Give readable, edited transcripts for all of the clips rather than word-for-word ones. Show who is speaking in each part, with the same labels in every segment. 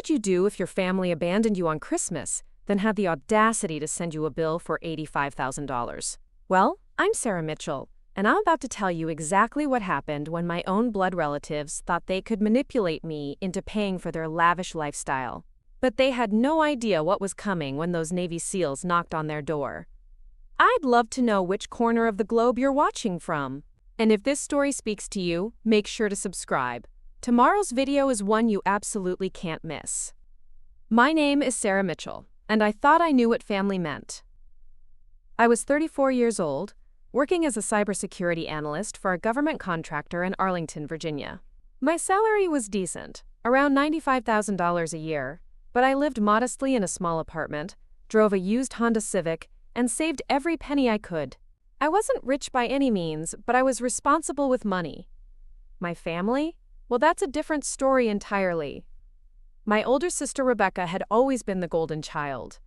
Speaker 1: would you do if your family abandoned you on Christmas, then had the audacity to send you a bill for $85,000? Well, I'm Sarah Mitchell, and I'm about to tell you exactly what happened when my own blood relatives thought they could manipulate me into paying for their lavish lifestyle. But they had no idea what was coming when those Navy SEALs knocked on their door. I'd love to know which corner of the globe you're watching from. And if this story speaks to you, make sure to subscribe. Tomorrow's video is one you absolutely can't miss. My name is Sarah Mitchell, and I thought I knew what family meant. I was 34 years old, working as a cybersecurity analyst for a government contractor in Arlington, Virginia. My salary was decent, around $95,000 a year, but I lived modestly in a small apartment, drove a used Honda Civic, and saved every penny I could. I wasn't rich by any means, but I was responsible with money. My family? Well, that's a different story entirely. My older sister Rebecca had always been the golden child.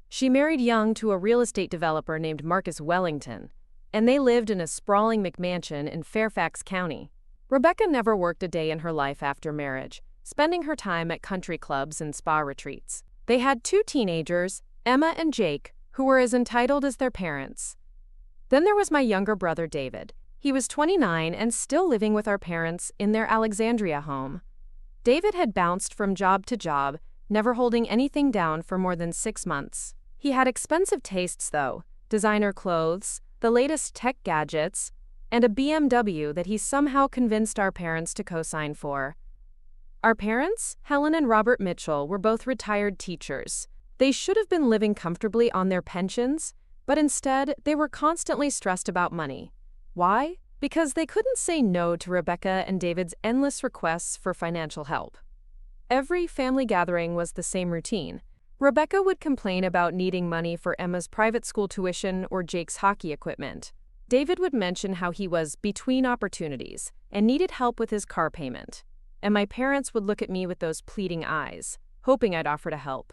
Speaker 1: She married young to a real estate developer named Marcus Wellington, and they lived in a sprawling McMansion in Fairfax County. Rebecca never worked a day in her life after marriage, spending her time at country clubs and spa retreats. They had 2 teenagers, Emma and Jake, who were as entitled as their parents. Then there was my younger brother David. He was 29 and still living with our parents in their Alexandria home. David had bounced from job to job, never holding anything down for more than 6 months. He had expensive tastes though, designer clothes, the latest tech gadgets, and a BMW that he somehow convinced our parents to co-sign for. Our parents, Helen and Robert Mitchell, were both retired teachers. They should have been living comfortably on their pensions, but instead they were constantly stressed about money. Why? Because they couldn't say no to Rebecca and David's endless requests for financial help. Every family gathering was the same routine. Rebecca would complain about needing money for Emma's private school tuition or Jake's hockey equipment. David would mention how he was between opportunities and needed help with his car payment. And my parents would look at me with those pleading eyes, hoping I'd offer to help.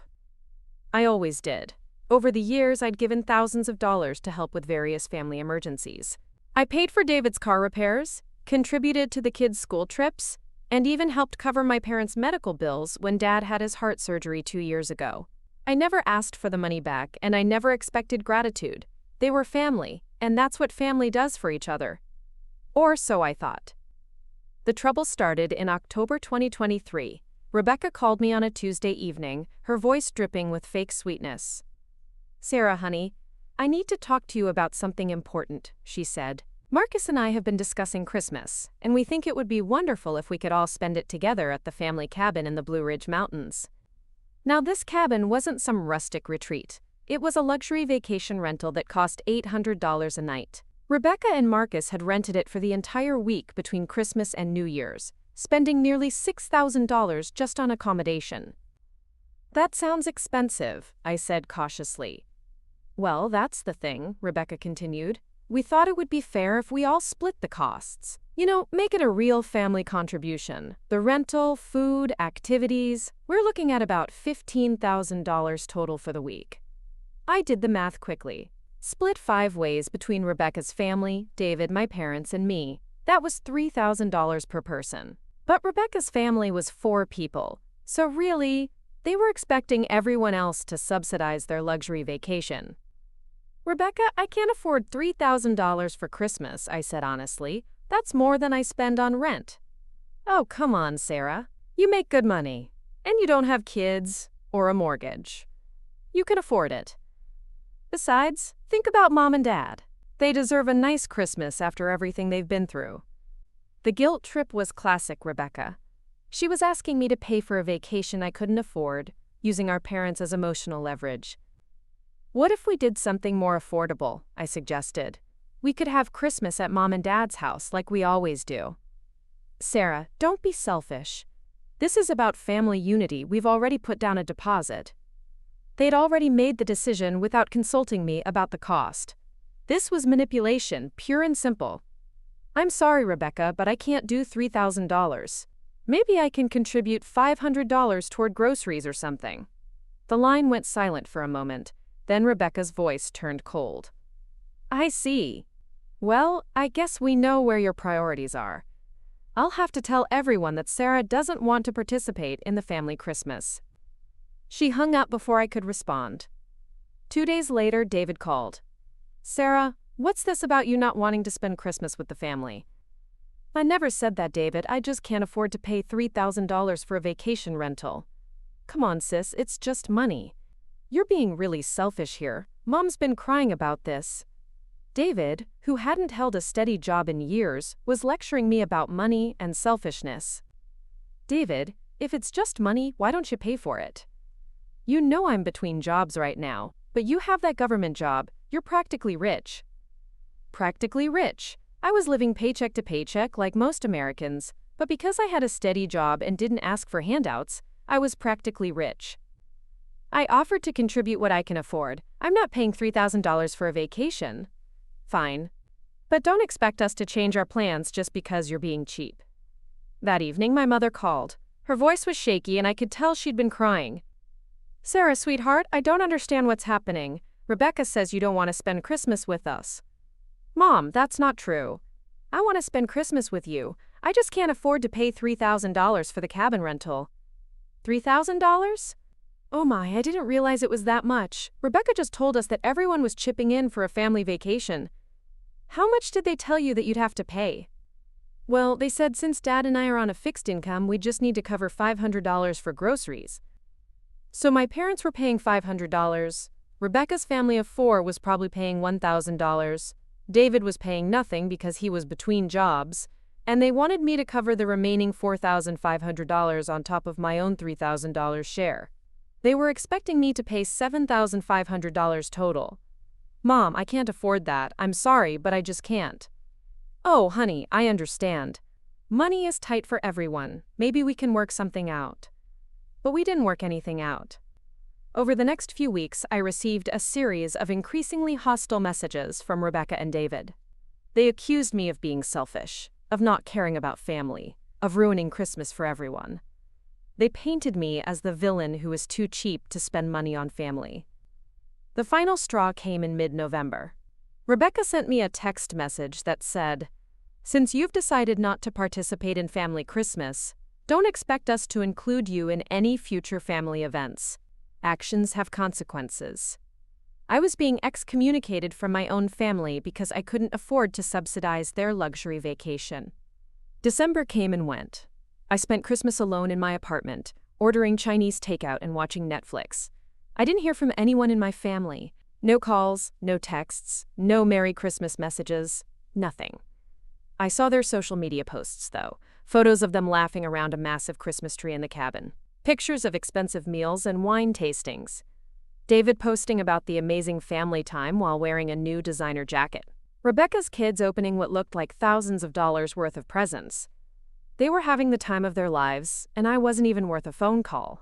Speaker 1: I always did. Over the years, I'd given thousands of dollars to help with various family emergencies. I paid for David's car repairs, contributed to the kids' school trips, and even helped cover my parents' medical bills when Dad had his heart surgery 2 years ago. I never asked for the money back, and I never expected gratitude. They were family, and that's what family does for each other. Or so I thought. The trouble started in October 2023. Rebecca called me on a Tuesday evening, her voice dripping with fake sweetness. "Sarah, honey, I need to talk to you about something important," she said. "Marcus and I have been discussing Christmas, and we think it would be wonderful if we could all spend it together at the family cabin in the Blue Ridge Mountains." Now, this cabin wasn't some rustic retreat. It was a luxury vacation rental that cost $800 a night. Rebecca and Marcus had rented it for the entire week between Christmas and New Year's, spending nearly $6,000 just on accommodation. "That sounds expensive," I said cautiously. "Well, that's the thing," Rebecca continued. "We thought it would be fair if we all split the costs. Make it a real family contribution. The rental, food, activities. We're looking at about $15,000 total for the week." I did the math quickly. Split 5 ways between Rebecca's family, David, my parents, and me. That was $3,000 per person. But Rebecca's family was 4 people, so really, they were expecting everyone else to subsidize their luxury vacation. "Rebecca, I can't afford $3,000 for Christmas," I said honestly. "That's more than I spend on rent." "Oh, come on, Sarah. You make good money, and you don't have kids or a mortgage. You can afford it. Besides, think about Mom and Dad. They deserve a nice Christmas after everything they've been through." The guilt trip was classic Rebecca. She was asking me to pay for a vacation I couldn't afford, using our parents as emotional leverage. "What if we did something more affordable?" I suggested. "We could have Christmas at Mom and Dad's house like we always do." "Sarah, don't be selfish. This is about family unity. We've already put down a deposit." They'd already made the decision without consulting me about the cost. This was manipulation, pure and simple. "I'm sorry, Rebecca, but I can't do $3,000. Maybe I can contribute $500 toward groceries or something." The line went silent for a moment. Then Rebecca's voice turned cold. "I see. Well, I guess we know where your priorities are. I'll have to tell everyone that Sarah doesn't want to participate in the family Christmas. She hung up before I could respond. 2 days later, David called. Sarah, what's this about you not wanting to spend Christmas with the family? I never said that, David. I just can't afford to pay $3,000 for a vacation rental. Come on, sis, it's just money. You're being really selfish here. Mom's been crying about this. David, who hadn't held a steady job in years, was lecturing me about money and selfishness. David, if it's just money, why don't you pay for it? You know I'm between jobs right now, but you have that government job. You're practically rich. Practically rich. I was living paycheck to paycheck like most Americans, but because I had a steady job and didn't ask for handouts, I was practically rich. I offered to contribute what I can afford. I'm not paying $3,000 for a vacation. Fine. But don't expect us to change our plans just because you're being cheap. That evening, my mother called. Her voice was shaky and I could tell she'd been crying. Sarah, sweetheart, I don't understand what's happening. Rebecca says you don't want to spend Christmas with us. Mom, that's not true. I want to spend Christmas with you. I just can't afford to pay $3,000 for the cabin rental. $3,000? Oh my, I didn't realize it was that much. Rebecca just told us that everyone was chipping in for a family vacation. How much did they tell you that you'd have to pay? Well, they said since Dad and I are on a fixed income, we just need to cover $500 for groceries. So my parents were paying $500. Rebecca's family of 4 was probably paying $1,000. David was paying nothing because he was between jobs, and they wanted me to cover the remaining $4,500 on top of my own $3,000 share. They were expecting me to pay $7,500 total. Mom, I can't afford that. I'm sorry, but I just can't. Oh, honey, I understand. Money is tight for everyone. Maybe we can work something out. But we didn't work anything out. Over the next few weeks, I received a series of increasingly hostile messages from Rebecca and David. They accused me of being selfish, of not caring about family, of ruining Christmas for everyone. They painted me as the villain who was too cheap to spend money on family. The final straw came in mid-November. Rebecca sent me a text message that said, "Since you've decided not to participate in family Christmas, don't expect us to include you in any future family events. Actions have consequences." I was being excommunicated from my own family because I couldn't afford to subsidize their luxury vacation. December came and went. I spent Christmas alone in my apartment, ordering Chinese takeout and watching Netflix. I didn't hear from anyone in my family. No calls, no texts, no Merry Christmas messages, nothing. I saw their social media posts, though. Photos of them laughing around a massive Christmas tree in the cabin. Pictures of expensive meals and wine tastings. David posting about the amazing family time while wearing a new designer jacket. Rebecca's kids opening what looked like thousands of dollars worth of presents. They were having the time of their lives, and I wasn't even worth a phone call.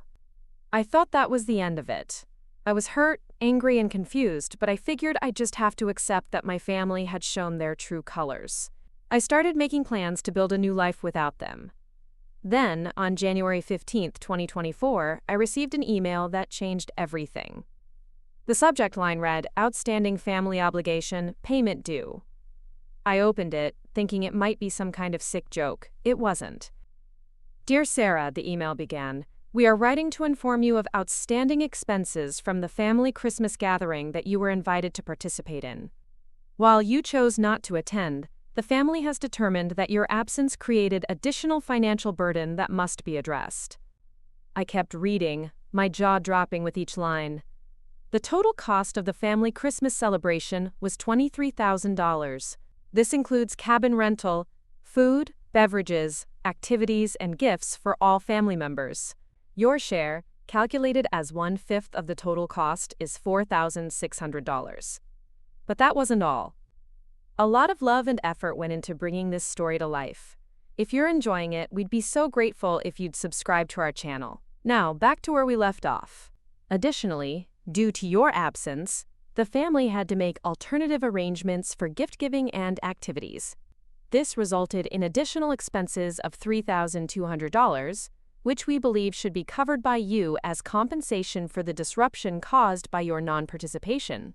Speaker 1: I thought that was the end of it. I was hurt, angry, and confused, but I figured I'd just have to accept that my family had shown their true colors. I started making plans to build a new life without them. Then, on January 15, 2024, I received an email that changed everything. The subject line read, "Outstanding family obligation, payment due." I opened it, thinking it might be some kind of sick joke. It wasn't. "Dear Sarah," the email began, "we are writing to inform you of outstanding expenses from the family Christmas gathering that you were invited to participate in. While you chose not to attend, the family has determined that your absence created additional financial burden that must be addressed." I kept reading, my jaw dropping with each line. The total cost of the family Christmas celebration was $23,000. This includes cabin rental, food, beverages, activities, and gifts for all family members. Your share, calculated as 1/5 of the total cost, is $4,600. But that wasn't all. A lot of love and effort went into bringing this story to life. If you're enjoying it, we'd be so grateful if you'd subscribe to our channel. Now, back to where we left off. Additionally, due to your absence, the family had to make alternative arrangements for gift-giving and activities. This resulted in additional expenses of $3,200, which we believe should be covered by you as compensation for the disruption caused by your non-participation.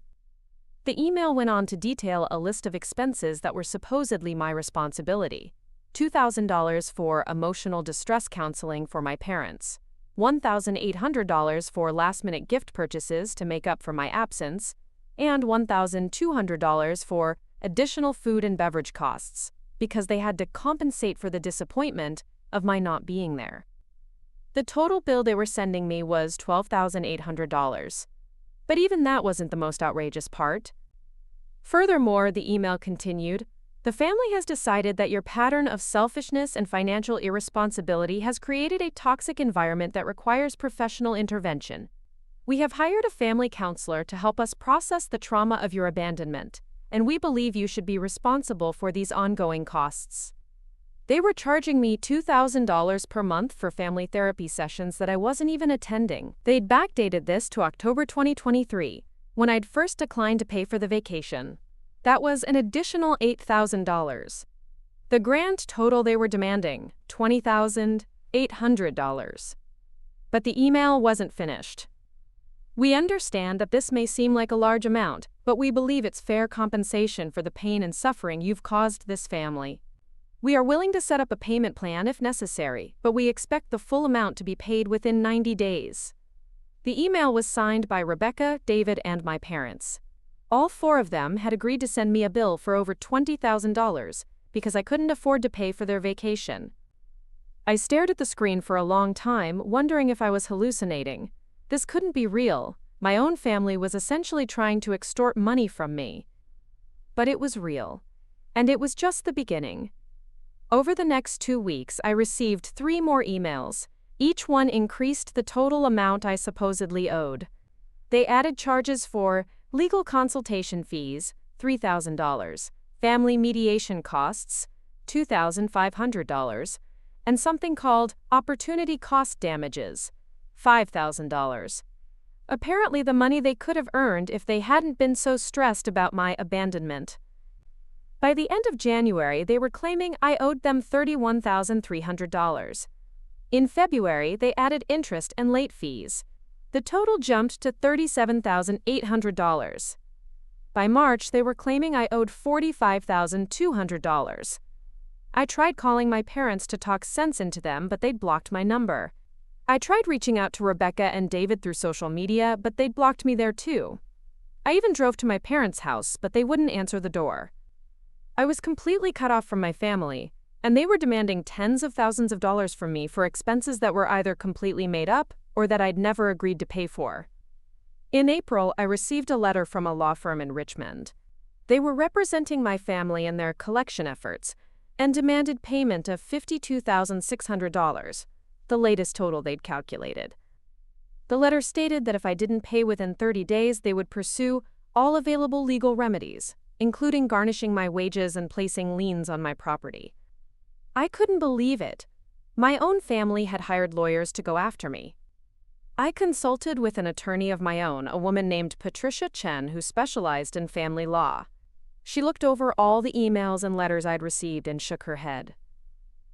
Speaker 1: The email went on to detail a list of expenses that were supposedly my responsibility. $2,000 for emotional distress counseling for my parents, $1,800 for last-minute gift purchases to make up for my absence, and $1,200 for additional food and beverage costs, because they had to compensate for the disappointment of my not being there. The total bill they were sending me was $12,800. But even that wasn't the most outrageous part. Furthermore, the email continued, "The family has decided that your pattern of selfishness and financial irresponsibility has created a toxic environment that requires professional intervention. We have hired a family counselor to help us process the trauma of your abandonment, and we believe you should be responsible for these ongoing costs." They were charging me $2,000 per month for family therapy sessions that I wasn't even attending. They'd backdated this to October 2023, when I'd first declined to pay for the vacation. That was an additional $8,000. The grand total they were demanding, $20,800. But the email wasn't finished. "We understand that this may seem like a large amount, but we believe it's fair compensation for the pain and suffering you've caused this family. We are willing to set up a payment plan if necessary, but we expect the full amount to be paid within 90 days. The email was signed by Rebecca, David, and my parents. All four of them had agreed to send me a bill for over $20,000 because I couldn't afford to pay for their vacation. I stared at the screen for a long time, wondering if I was hallucinating. This couldn't be real. My own family was essentially trying to extort money from me. But it was real. And it was just the beginning. Over the next 2 weeks, I received 3 more emails. Each one increased the total amount I supposedly owed. They added charges for legal consultation fees, $3,000, family mediation costs, $2,500, and something called opportunity cost damages, $5,000. Apparently the money they could have earned if they hadn't been so stressed about my abandonment. By the end of January, they were claiming I owed them $31,300. In February, they added interest and late fees. The total jumped to $37,800. By March, they were claiming I owed $45,200. I tried calling my parents to talk sense into them, but they'd blocked my number. I tried reaching out to Rebecca and David through social media, but they'd blocked me there too. I even drove to my parents' house, but they wouldn't answer the door. I was completely cut off from my family, and they were demanding tens of thousands of dollars from me for expenses that were either completely made up or that I'd never agreed to pay for. In April, I received a letter from a law firm in Richmond. They were representing my family in their collection efforts and demanded payment of $52,600, the latest total they'd calculated. The letter stated that if I didn't pay within 30 days, they would pursue all available legal remedies, including garnishing my wages and placing liens on my property. I couldn't believe it. My own family had hired lawyers to go after me. I consulted with an attorney of my own, a woman named Patricia Chen, who specialized in family law. She looked over all the emails and letters I'd received and shook her head.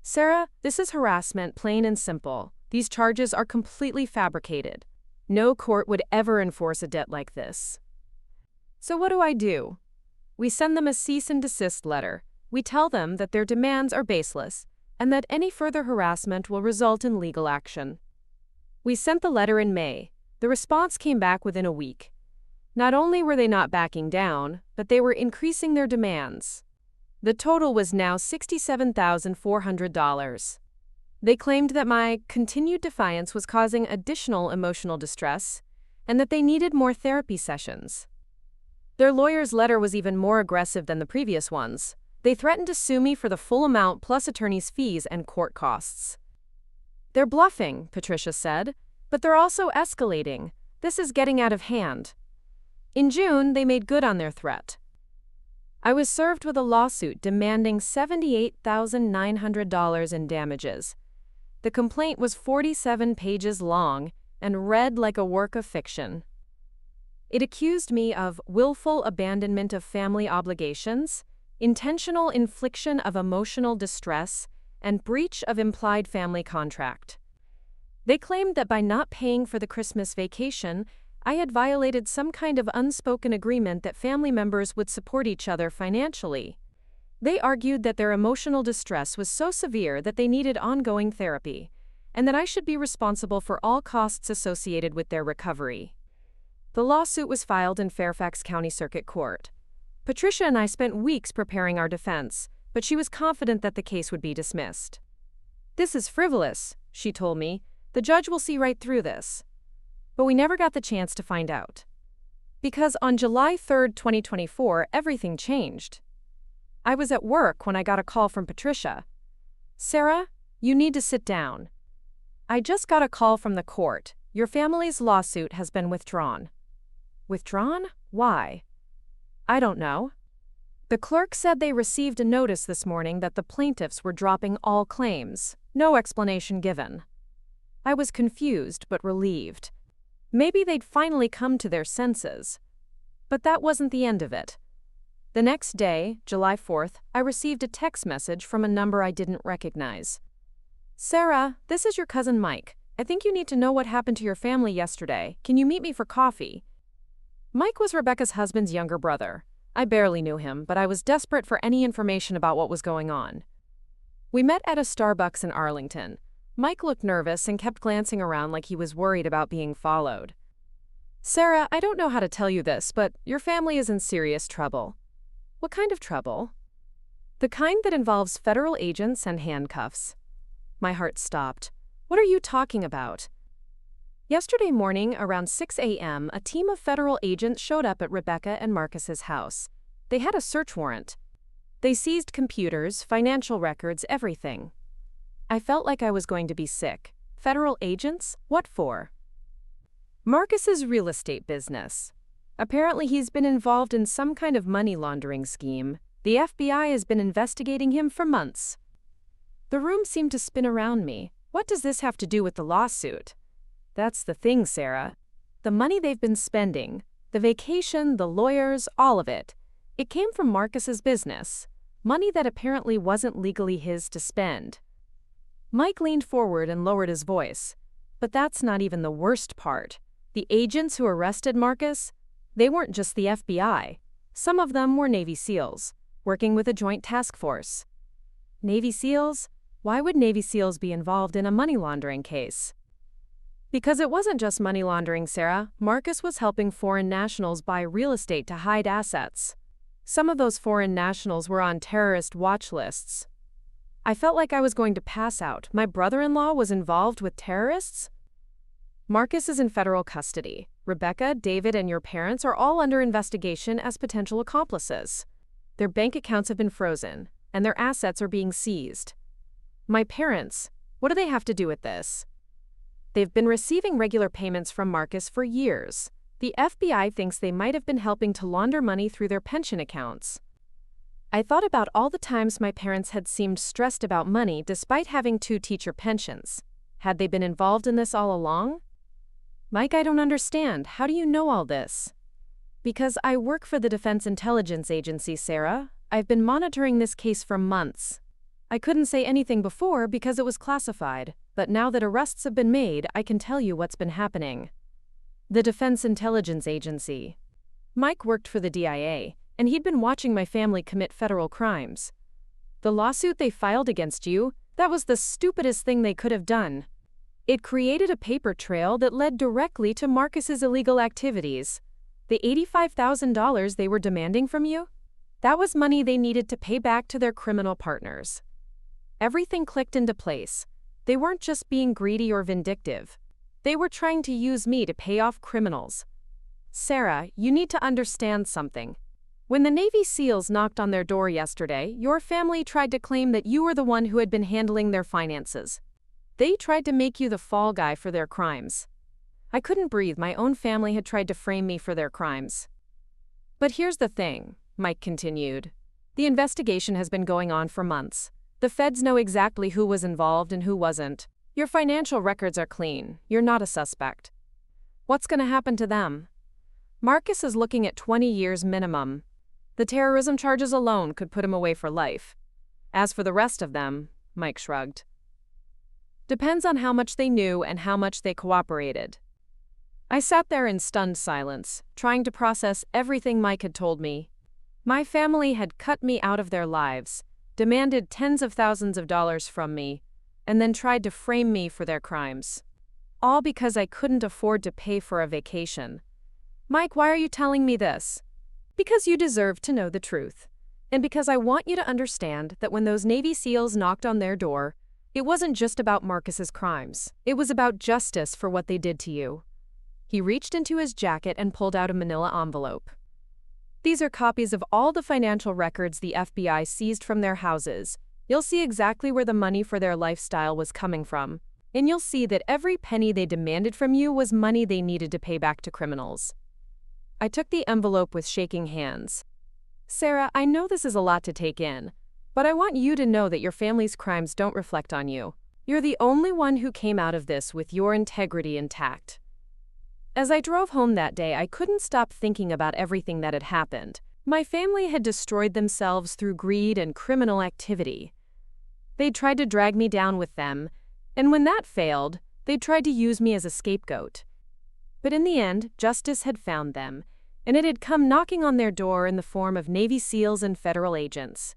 Speaker 1: "Sarah, this is harassment, plain and simple. These charges are completely fabricated. No court would ever enforce a debt like this." So what do? We send them a cease and desist letter. We tell them that their demands are baseless and that any further harassment will result in legal action. We sent the letter in May. The response came back within a week. Not only were they not backing down, but they were increasing their demands. The total was now $67,400. They claimed that my continued defiance was causing additional emotional distress and that they needed more therapy sessions. Their lawyer's letter was even more aggressive than the previous ones. They threatened to sue me for the full amount plus attorney's fees and court costs. "They're bluffing," Patricia said, "but they're also escalating. This is getting out of hand." In June, they made good on their threat. I was served with a lawsuit demanding $78,900 in damages. The complaint was 47 pages long and read like a work of fiction. It accused me of willful abandonment of family obligations, intentional infliction of emotional distress, and breach of implied family contract. They claimed that by not paying for the Christmas vacation, I had violated some kind of unspoken agreement that family members would support each other financially. They argued that their emotional distress was so severe that they needed ongoing therapy, and that I should be responsible for all costs associated with their recovery. The lawsuit was filed in Fairfax County Circuit Court. Patricia and I spent weeks preparing our defense, but she was confident that the case would be dismissed. "This is frivolous," she told me. "The judge will see right through this." But we never got the chance to find out. Because on July 3, 2024, everything changed. I was at work when I got a call from Patricia. "Sarah, you need to sit down. I just got a call from the court. Your family's lawsuit has been withdrawn." "Withdrawn? Why?" "I don't know. The clerk said they received a notice this morning that the plaintiffs were dropping all claims, no explanation given." I was confused but relieved. Maybe they'd finally come to their senses. But that wasn't the end of it. The next day, July 4th, I received a text message from a number I didn't recognize. "Sarah, this is your cousin Mike. I think you need to know what happened to your family yesterday. Can you meet me for coffee?" Mike was Rebecca's husband's younger brother. I barely knew him, but I was desperate for any information about what was going on. We met at a Starbucks in Arlington. Mike looked nervous and kept glancing around like he was worried about being followed. "Sarah, I don't know how to tell you this, but your family is in serious trouble." "What kind of trouble?" "The kind that involves federal agents and handcuffs." My heart stopped. "What are you talking about?" Yesterday morning, around 6 a.m., a team of federal agents showed up at Rebecca and Marcus's house. They had a search warrant. They seized computers, financial records, everything. I felt like I was going to be sick. Federal agents? What for? Marcus's real estate business. Apparently he's been involved in some kind of money laundering scheme. The FBI has been investigating him for months. The room seemed to spin around me. What does this have to do with the lawsuit? That's the thing, Sarah. The money they've been spending, the vacation, the lawyers, all of it. It came from Marcus's business. Money that apparently wasn't legally his to spend. Mike leaned forward and lowered his voice. But that's not even the worst part. The agents who arrested Marcus, they weren't just the FBI. Some of them were Navy SEALs, working with a joint task force. Navy SEALs? Why would Navy SEALs be involved in a money laundering case? Because it wasn't just money laundering, Sarah. Marcus was helping foreign nationals buy real estate to hide assets. Some of those foreign nationals were on terrorist watch lists. I felt like I was going to pass out. My brother-in-law was involved with terrorists? Marcus is in federal custody. Rebecca, David, and your parents are all under investigation as potential accomplices. Their bank accounts have been frozen, and their assets are being seized. My parents, what do they have to do with this? They've been receiving regular payments from Marcus for years. The FBI thinks they might have been helping to launder money through their pension accounts. I thought about all the times my parents had seemed stressed about money despite having 2 teacher pensions. Had they been involved in this all along? Mike, I don't understand. How do you know all this? Because I work for the Defense Intelligence Agency, Sarah. I've been monitoring this case for months. I couldn't say anything before because it was classified, but now that arrests have been made, I can tell you what's been happening. The Defense Intelligence Agency. Mike worked for the DIA, and he'd been watching my family commit federal crimes. The lawsuit they filed against you, that was the stupidest thing they could have done. It created a paper trail that led directly to Marcus's illegal activities. The $85,000 they were demanding from you? That was money they needed to pay back to their criminal partners. Everything clicked into place. They weren't just being greedy or vindictive. They were trying to use me to pay off criminals. Sarah, you need to understand something. When the Navy SEALs knocked on their door yesterday, your family tried to claim that you were the one who had been handling their finances. They tried to make you the fall guy for their crimes. I couldn't breathe. My own family had tried to frame me for their crimes. But here's the thing, Mike continued. The investigation has been going on for months. The feds know exactly who was involved and who wasn't. Your financial records are clean. You're not a suspect. What's going to happen to them? Marcus is looking at 20 years minimum. The terrorism charges alone could put him away for life. As for the rest of them, Mike shrugged. Depends on how much they knew and how much they cooperated. I sat there in stunned silence, trying to process everything Mike had told me. My family had cut me out of their lives, demanded tens of thousands of dollars from me, and then tried to frame me for their crimes. All because I couldn't afford to pay for a vacation. Mike, why are you telling me this? Because you deserve to know the truth. And because I want you to understand that when those Navy SEALs knocked on their door, it wasn't just about Marcus's crimes. It was about justice for what they did to you. He reached into his jacket and pulled out a manila envelope. These are copies of all the financial records the FBI seized from their houses. You'll see exactly where the money for their lifestyle was coming from. And you'll see that every penny they demanded from you was money they needed to pay back to criminals. I took the envelope with shaking hands. Sarah, I know this is a lot to take in, but I want you to know that your family's crimes don't reflect on you. You're the only one who came out of this with your integrity intact. As I drove home that day, I couldn't stop thinking about everything that had happened. My family had destroyed themselves through greed and criminal activity. They tried to drag me down with them, and when that failed, they tried to use me as a scapegoat. But in the end, justice had found them, and it had come knocking on their door in the form of Navy SEALs and federal agents.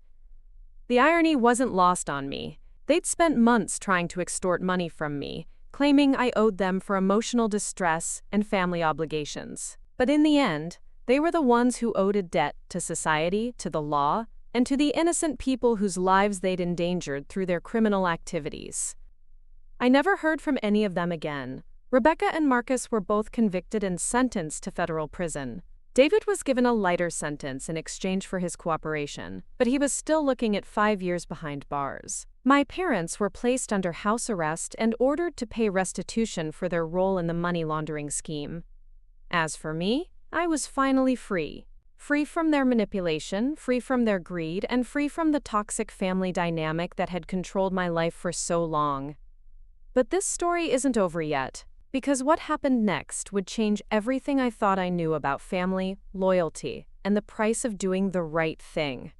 Speaker 1: The irony wasn't lost on me. They'd spent months trying to extort money from me, claiming I owed them for emotional distress and family obligations. But in the end, they were the ones who owed a debt to society, to the law, and to the innocent people whose lives they'd endangered through their criminal activities. I never heard from any of them again. Rebecca and Marcus were both convicted and sentenced to federal prison. David was given a lighter sentence in exchange for his cooperation, but he was still looking at 5 years behind bars. My parents were placed under house arrest and ordered to pay restitution for their role in the money laundering scheme. As for me, I was finally free. Free from their manipulation, free from their greed, and free from the toxic family dynamic that had controlled my life for so long. But this story isn't over yet, because what happened next would change everything I thought I knew about family, loyalty, and the price of doing the right thing.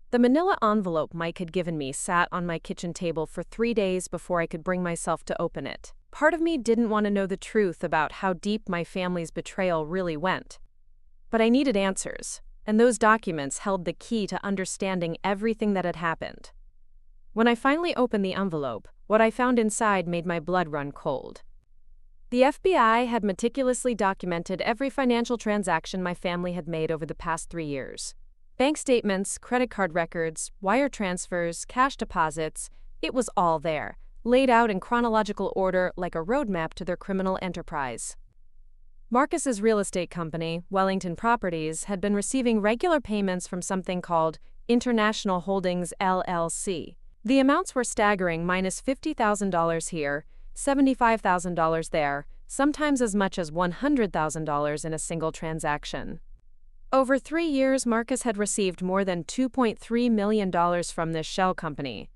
Speaker 1: The manila envelope Mike had given me sat on my kitchen table for 3 days before I could bring myself to open it. Part of me didn't want to know the truth about how deep my family's betrayal really went. But I needed answers, and those documents held the key to understanding everything that had happened. When I finally opened the envelope, what I found inside made my blood run cold. The FBI had meticulously documented every financial transaction my family had made over the past 3 years. Bank statements, credit card records, wire transfers, cash deposits, it was all there, laid out in chronological order like a roadmap to their criminal enterprise. Marcus's real estate company, Wellington Properties, had been receiving regular payments from something called International Holdings LLC. The amounts were staggering, minus $50,000 here, $75,000 there, sometimes as much as $100,000 in a single transaction. Over 3 years, Marcus had received more than $2.3 million from this shell company.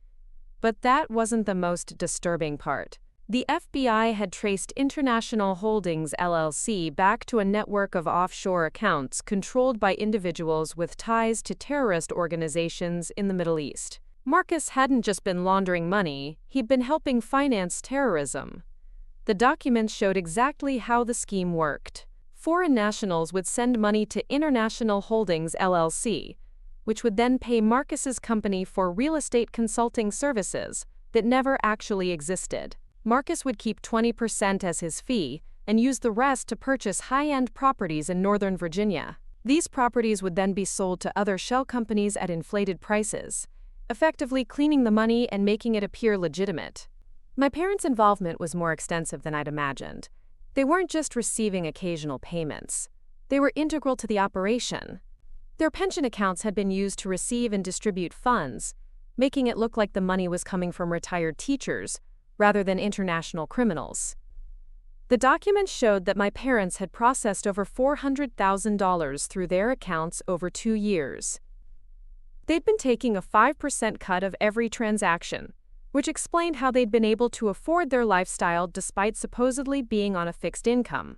Speaker 1: But that wasn't the most disturbing part. The FBI had traced International Holdings LLC back to a network of offshore accounts controlled by individuals with ties to terrorist organizations in the Middle East. Marcus hadn't just been laundering money, he'd been helping finance terrorism. The documents showed exactly how the scheme worked. Foreign nationals would send money to International Holdings LLC, which would then pay Marcus's company for real estate consulting services that never actually existed. Marcus would keep 20% as his fee and use the rest to purchase high-end properties in Northern Virginia. These properties would then be sold to other shell companies at inflated prices, effectively cleaning the money and making it appear legitimate. My parents' involvement was more extensive than I'd imagined. They weren't just receiving occasional payments. They were integral to the operation. Their pension accounts had been used to receive and distribute funds, making it look like the money was coming from retired teachers rather than international criminals. The documents showed that my parents had processed over $400,000 through their accounts over 2 years. They'd been taking a 5% cut of every transaction, which explained how they'd been able to afford their lifestyle despite supposedly being on a fixed income.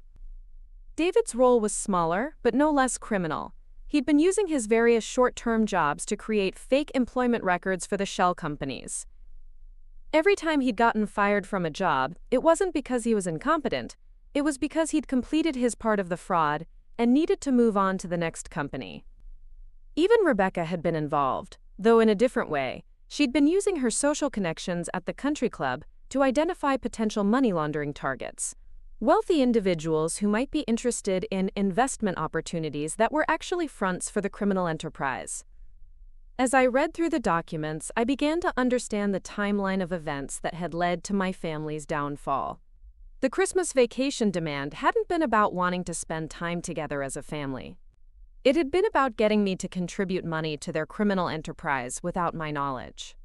Speaker 1: David's role was smaller, but no less criminal. He'd been using his various short-term jobs to create fake employment records for the shell companies. Every time he'd gotten fired from a job, it wasn't because he was incompetent, it was because he'd completed his part of the fraud and needed to move on to the next company. Even Rebecca had been involved, though in a different way. She'd been using her social connections at the country club to identify potential money laundering targets. Wealthy individuals who might be interested in investment opportunities that were actually fronts for the criminal enterprise. As I read through the documents, I began to understand the timeline of events that had led to my family's downfall. The Christmas vacation demand hadn't been about wanting to spend time together as a family. It had been about getting me to contribute money to their criminal enterprise without my knowledge.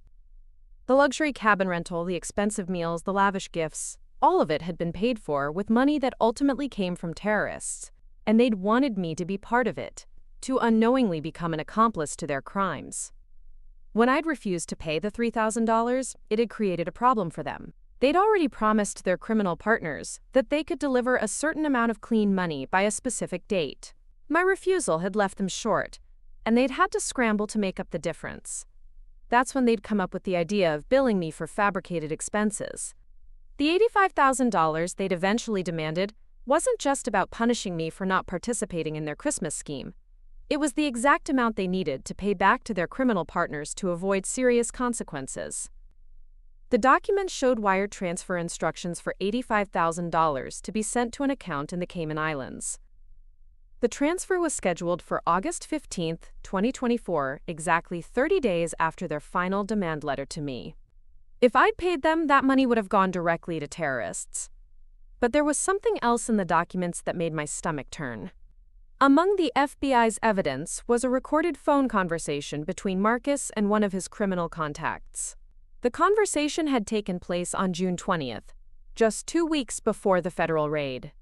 Speaker 1: The luxury cabin rental, the expensive meals, the lavish gifts, all of it had been paid for with money that ultimately came from terrorists, and they'd wanted me to be part of it, to unknowingly become an accomplice to their crimes. When I'd refused to pay the $3,000, it had created a problem for them. They'd already promised their criminal partners that they could deliver a certain amount of clean money by a specific date. My refusal had left them short, and they'd had to scramble to make up the difference. That's when they'd come up with the idea of billing me for fabricated expenses. The $85,000 they'd eventually demanded wasn't just about punishing me for not participating in their Christmas scheme. It was the exact amount they needed to pay back to their criminal partners to avoid serious consequences. The documents showed wire transfer instructions for $85,000 to be sent to an account in the Cayman Islands. The transfer was scheduled for August 15, 2024, exactly 30 days after their final demand letter to me. If I'd paid them, that money would have gone directly to terrorists. But there was something else in the documents that made my stomach turn. Among the FBI's evidence was a recorded phone conversation between Marcus and one of his criminal contacts. The conversation had taken place on June 20th, just 2 weeks before the federal raid.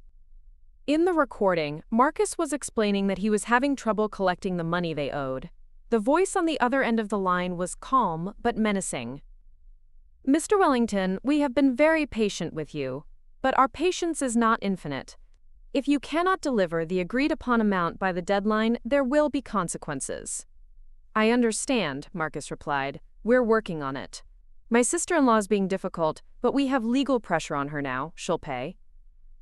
Speaker 1: In the recording, Marcus was explaining that he was having trouble collecting the money they owed. The voice on the other end of the line was calm but menacing. "Mr. Wellington, we have been very patient with you, but our patience is not infinite. If you cannot deliver the agreed-upon amount by the deadline, there will be consequences." "I understand," Marcus replied. "We're working on it. My sister-in-law is being difficult, but we have legal pressure on her now. She'll pay."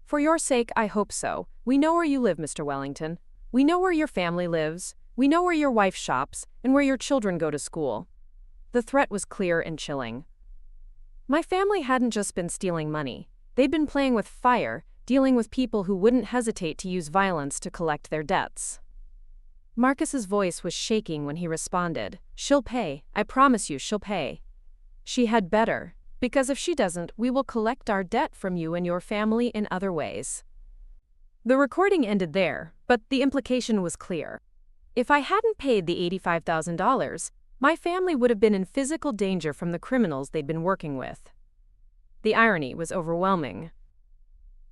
Speaker 1: "For your sake, I hope so. We know where you live, Mr. Wellington. We know where your family lives. We know where your wife shops and where your children go to school." The threat was clear and chilling. My family hadn't just been stealing money. They'd been playing with fire, dealing with people who wouldn't hesitate to use violence to collect their debts. Marcus's voice was shaking when he responded. "She'll pay. I promise you she'll pay. She had better, because if she doesn't, we will collect our debt from you and your family in other ways." The recording ended there, but the implication was clear. If I hadn't paid the $85,000, my family would have been in physical danger from the criminals they'd been working with. The irony was overwhelming.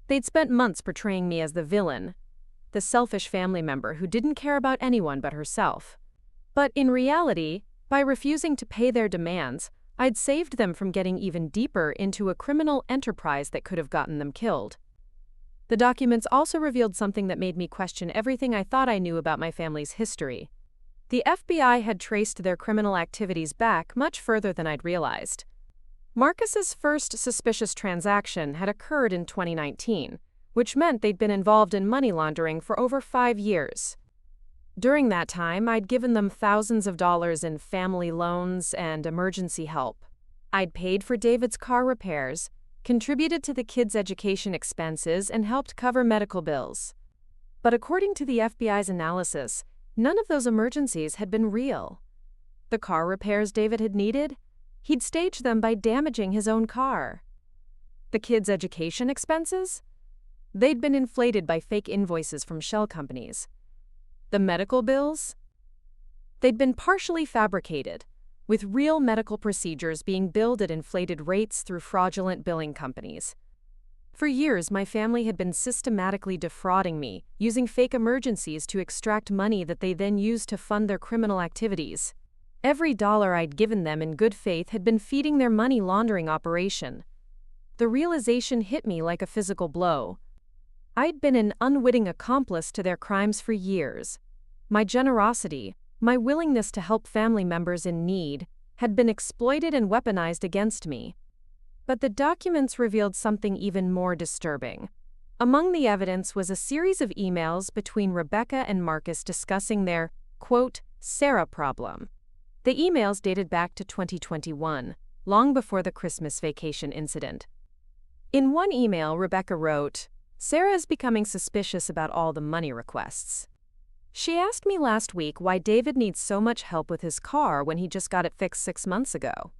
Speaker 1: They'd spent months portraying me as the villain, the selfish family member who didn't care about anyone but herself. But in reality, by refusing to pay their demands, I'd saved them from getting even deeper into a criminal enterprise that could have gotten them killed. The documents also revealed something that made me question everything I thought I knew about my family's history. The FBI had traced their criminal activities back much further than I'd realized. Marcus's first suspicious transaction had occurred in 2019, which meant they'd been involved in money laundering for over 5 years. During that time, I'd given them thousands of dollars in family loans and emergency help. I'd paid for David's car repairs, contributed to the kids' education expenses, and helped cover medical bills. But according to the FBI's analysis, none of those emergencies had been real. The car repairs David had needed? He'd staged them by damaging his own car. The kids' education expenses? They'd been inflated by fake invoices from shell companies. The medical bills? They'd been partially fabricated, with real medical procedures being billed at inflated rates through fraudulent billing companies. For years, my family had been systematically defrauding me, using fake emergencies to extract money that they then used to fund their criminal activities. Every dollar I'd given them in good faith had been feeding their money laundering operation. The realization hit me like a physical blow. I'd been an unwitting accomplice to their crimes for years. My generosity, my willingness to help family members in need, had been exploited and weaponized against me. But the documents revealed something even more disturbing. Among the evidence was a series of emails between Rebecca and Marcus discussing their, quote, Sarah problem. The emails dated back to 2021, long before the Christmas vacation incident. In one email, Rebecca wrote, "Sarah is becoming suspicious about all the money requests. She asked me last week why David needs so much help with his car when he just got it fixed 6 months ago.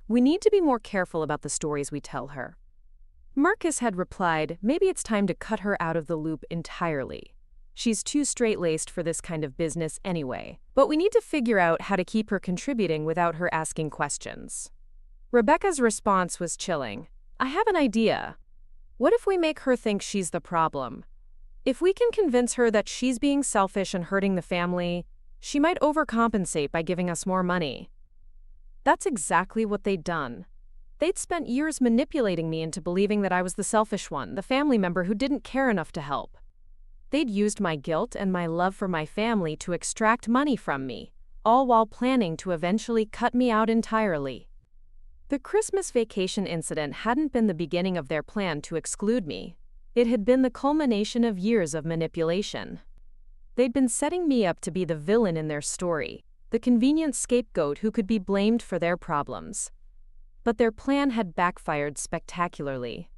Speaker 1: We need to be more careful about the stories we tell her." Marcus had replied, maybe it's time to cut her out of the loop entirely. She's too straight-laced for this kind of business anyway, but we need to figure out how to keep her contributing without her asking questions. Rebecca's response was chilling. "I have an idea. What if we make her think she's the problem? If we can convince her that she's being selfish and hurting the family, she might overcompensate by giving us more money." That's exactly what they'd done. They'd spent years manipulating me into believing that I was the selfish one, the family member who didn't care enough to help. They'd used my guilt and my love for my family to extract money from me, all while planning to eventually cut me out entirely. The Christmas vacation incident hadn't been the beginning of their plan to exclude me. It had been the culmination of years of manipulation. They'd been setting me up to be the villain in their story, the convenient scapegoat who could be blamed for their problems. But their plan had backfired spectacularly.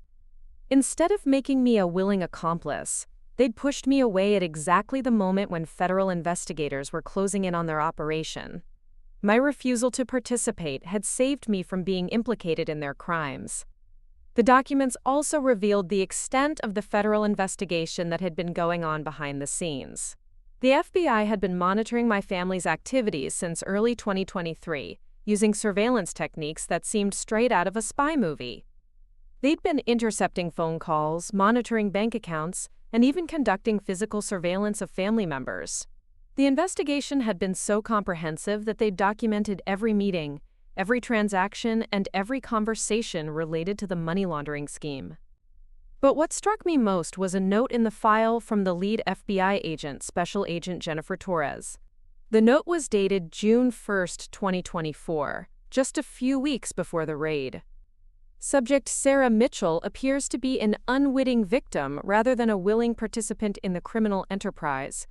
Speaker 1: Instead of making me a willing accomplice, they'd pushed me away at exactly the moment when federal investigators were closing in on their operation. My refusal to participate had saved me from being implicated in their crimes. The documents also revealed the extent of the federal investigation that had been going on behind the scenes. The FBI had been monitoring my family's activities since early 2023, using surveillance techniques that seemed straight out of a spy movie. They'd been intercepting phone calls, monitoring bank accounts, and even conducting physical surveillance of family members. The investigation had been so comprehensive that they'd documented every meeting, every transaction, and every conversation related to the money laundering scheme. But what struck me most was a note in the file from the lead FBI agent, Special Agent Jennifer Torres. The note was dated June 1, 2024, just a few weeks before the raid. Subject Sarah Mitchell appears to be an unwitting victim rather than a willing participant in the criminal enterprise.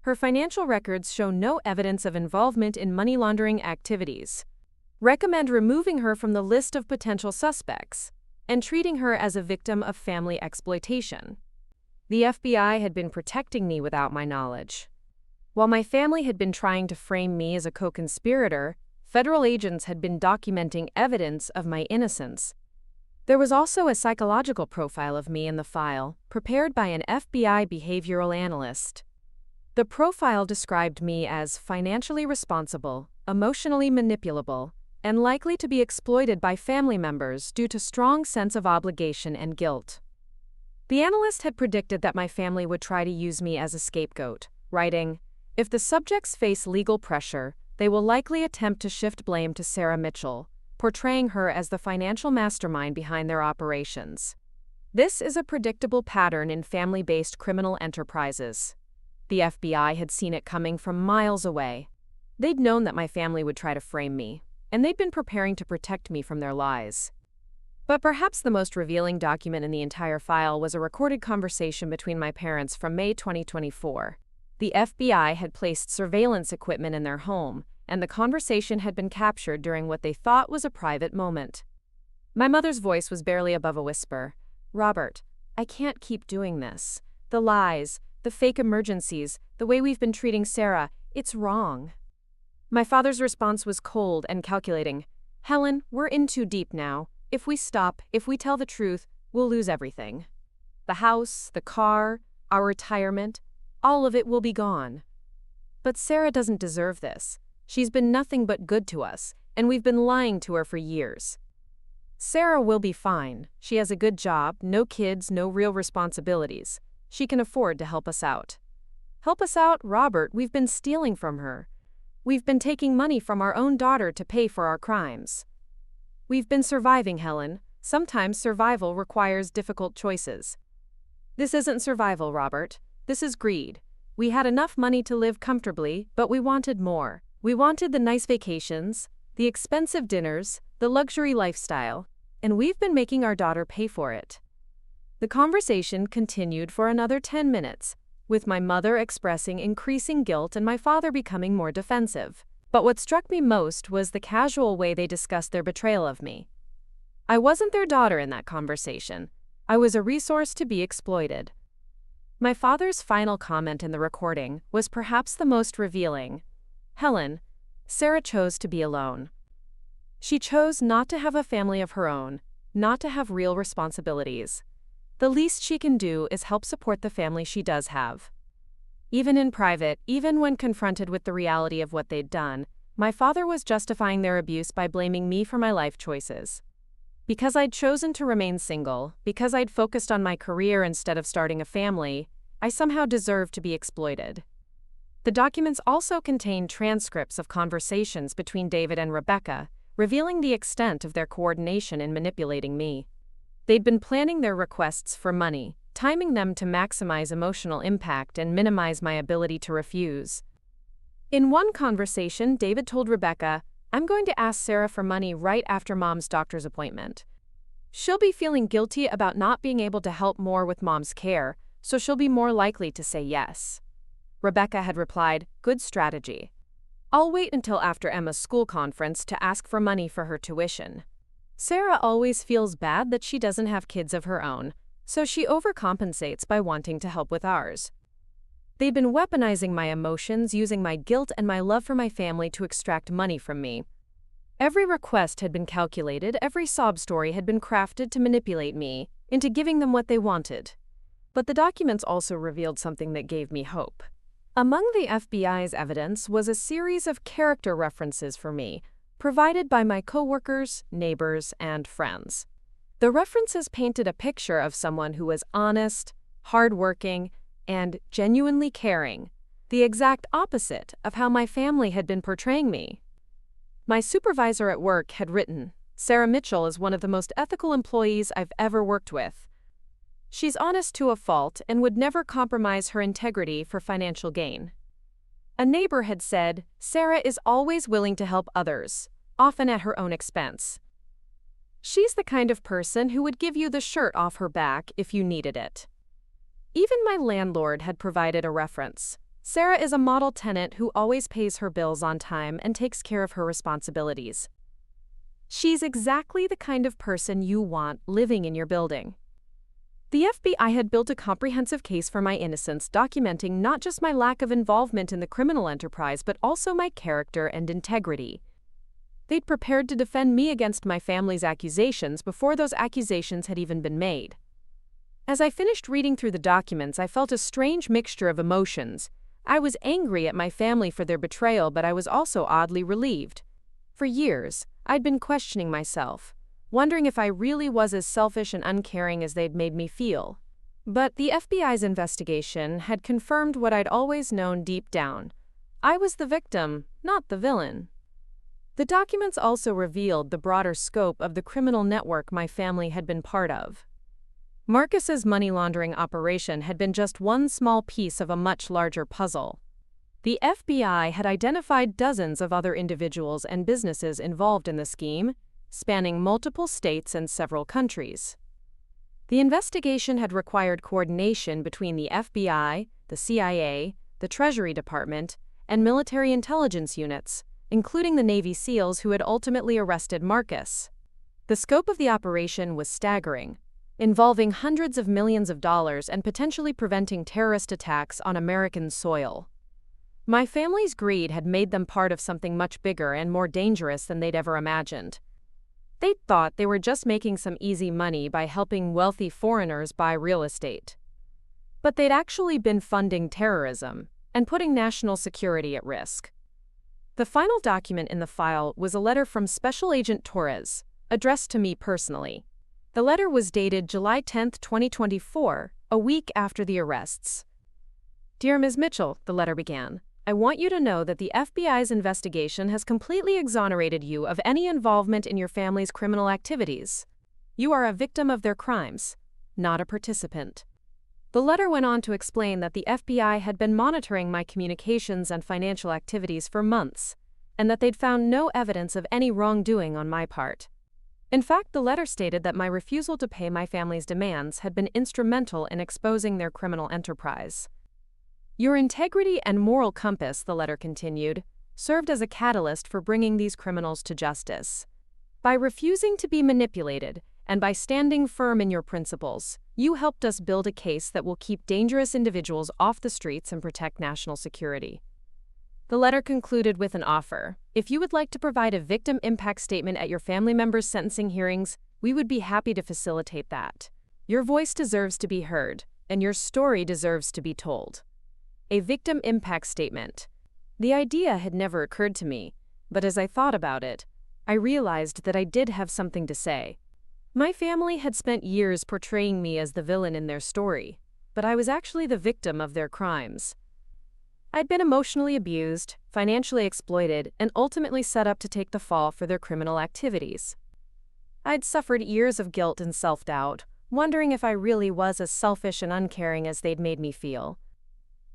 Speaker 1: Her financial records show no evidence of involvement in money laundering activities. Recommend removing her from the list of potential suspects and treating her as a victim of family exploitation. The FBI had been protecting me without my knowledge. While my family had been trying to frame me as a co-conspirator, federal agents had been documenting evidence of my innocence. There was also a psychological profile of me in the file, prepared by an FBI behavioral analyst. The profile described me as financially responsible, emotionally manipulable, and likely to be exploited by family members due to strong sense of obligation and guilt. The analyst had predicted that my family would try to use me as a scapegoat, writing, "If the subjects face legal pressure, they will likely attempt to shift blame to Sarah Mitchell, portraying her as the financial mastermind behind their operations. This is a predictable pattern in family-based criminal enterprises." The FBI had seen it coming from miles away. They'd known that my family would try to frame me, and they'd been preparing to protect me from their lies. But perhaps the most revealing document in the entire file was a recorded conversation between my parents from May 2024. The FBI had placed surveillance equipment in their home, and the conversation had been captured during what they thought was a private moment. My mother's voice was barely above a whisper. "Robert, I can't keep doing this. The lies, the fake emergencies, the way we've been treating Sarah, it's wrong." My father's response was cold and calculating. "Helen, we're in too deep now. If we stop, if we tell the truth, we'll lose everything. The house, the car, our retirement, all of it will be gone. But Sarah doesn't deserve this. She's been nothing but good to us, and we've been lying to her for years. Sarah will be fine. She has a good job, no kids, no real responsibilities. She can afford to help us out." "Help us out, Robert, we've been stealing from her. We've been taking money from our own daughter to pay for our crimes. We've been surviving, Helen. Sometimes survival requires difficult choices." "This isn't survival, Robert. This is greed. We had enough money to live comfortably, but we wanted more. We wanted the nice vacations, the expensive dinners, the luxury lifestyle, and we've been making our daughter pay for it." The conversation continued for another 10 minutes, with my mother expressing increasing guilt and my father becoming more defensive. But what struck me most was the casual way they discussed their betrayal of me. I wasn't their daughter in that conversation. I was a resource to be exploited. My father's final comment in the recording was perhaps the most revealing. "Helen, Sarah chose to be alone. She chose not to have a family of her own, not to have real responsibilities. The least she can do is help support the family she does have." Even in private, even when confronted with the reality of what they'd done, my father was justifying their abuse by blaming me for my life choices. Because I'd chosen to remain single, because I'd focused on my career instead of starting a family, I somehow deserved to be exploited. The documents also contain transcripts of conversations between David and Rebecca, revealing the extent of their coordination in manipulating me. They'd been planning their requests for money, timing them to maximize emotional impact and minimize my ability to refuse. In one conversation, David told Rebecca, "I'm going to ask Sarah for money right after Mom's doctor's appointment. She'll be feeling guilty about not being able to help more with Mom's care, so she'll be more likely to say yes." Rebecca had replied, "Good strategy. I'll wait until after Emma's school conference to ask for money for her tuition. Sarah always feels bad that she doesn't have kids of her own, so she overcompensates by wanting to help with ours." They'd been weaponizing my emotions, using my guilt and my love for my family to extract money from me. Every request had been calculated, every sob story had been crafted to manipulate me into giving them what they wanted. But the documents also revealed something that gave me hope. Among the FBI's evidence was a series of character references for me, provided by my coworkers, neighbors, and friends. The references painted a picture of someone who was honest, hardworking, and genuinely caring, the exact opposite of how my family had been portraying me. My supervisor at work had written, "Sarah Mitchell is one of the most ethical employees I've ever worked with. She's honest to a fault and would never compromise her integrity for financial gain." A neighbor had said, "Sarah is always willing to help others, often at her own expense. She's the kind of person who would give you the shirt off her back if you needed it." Even my landlord had provided a reference. "Sarah is a model tenant who always pays her bills on time and takes care of her responsibilities. She's exactly the kind of person you want living in your building." The FBI had built a comprehensive case for my innocence, documenting not just my lack of involvement in the criminal enterprise but also my character and integrity. They'd prepared to defend me against my family's accusations before those accusations had even been made. As I finished reading through the documents, I felt a strange mixture of emotions. I was angry at my family for their betrayal, but I was also oddly relieved. For years, I'd been questioning myself, wondering if I really was as selfish and uncaring as they'd made me feel. But the FBI's investigation had confirmed what I'd always known deep down. I was the victim, not the villain. The documents also revealed the broader scope of the criminal network my family had been part of. Marcus's money laundering operation had been just one small piece of a much larger puzzle. The FBI had identified dozens of other individuals and businesses involved in the scheme, spanning multiple states and several countries. The investigation had required coordination between the FBI, the CIA, the Treasury Department, and military intelligence units, including the Navy SEALs who had ultimately arrested Marcus. The scope of the operation was staggering, involving hundreds of millions of dollars and potentially preventing terrorist attacks on American soil. My family's greed had made them part of something much bigger and more dangerous than they'd ever imagined. They'd thought they were just making some easy money by helping wealthy foreigners buy real estate. But they'd actually been funding terrorism and putting national security at risk. The final document in the file was a letter from Special Agent Torres, addressed to me personally. The letter was dated July 10, 2024, a week after the arrests. "Dear Ms. Mitchell," the letter began, "I want you to know that the FBI's investigation has completely exonerated you of any involvement in your family's criminal activities. You are a victim of their crimes, not a participant." The letter went on to explain that the FBI had been monitoring my communications and financial activities for months, and that they'd found no evidence of any wrongdoing on my part. In fact, the letter stated that my refusal to pay my family's demands had been instrumental in exposing their criminal enterprise. Your integrity and moral compass, the letter continued, served as a catalyst for bringing these criminals to justice. By refusing to be manipulated and by standing firm in your principles, you helped us build a case that will keep dangerous individuals off the streets and protect national security. The letter concluded with an offer. If you would like to provide a victim impact statement at your family members' sentencing hearings, we would be happy to facilitate that. Your voice deserves to be heard, and your story deserves to be told. A victim impact statement. The idea had never occurred to me, but as I thought about it, I realized that I did have something to say. My family had spent years portraying me as the villain in their story, but I was actually the victim of their crimes. I'd been emotionally abused, financially exploited, and ultimately set up to take the fall for their criminal activities. I'd suffered years of guilt and self-doubt, wondering if I really was as selfish and uncaring as they'd made me feel.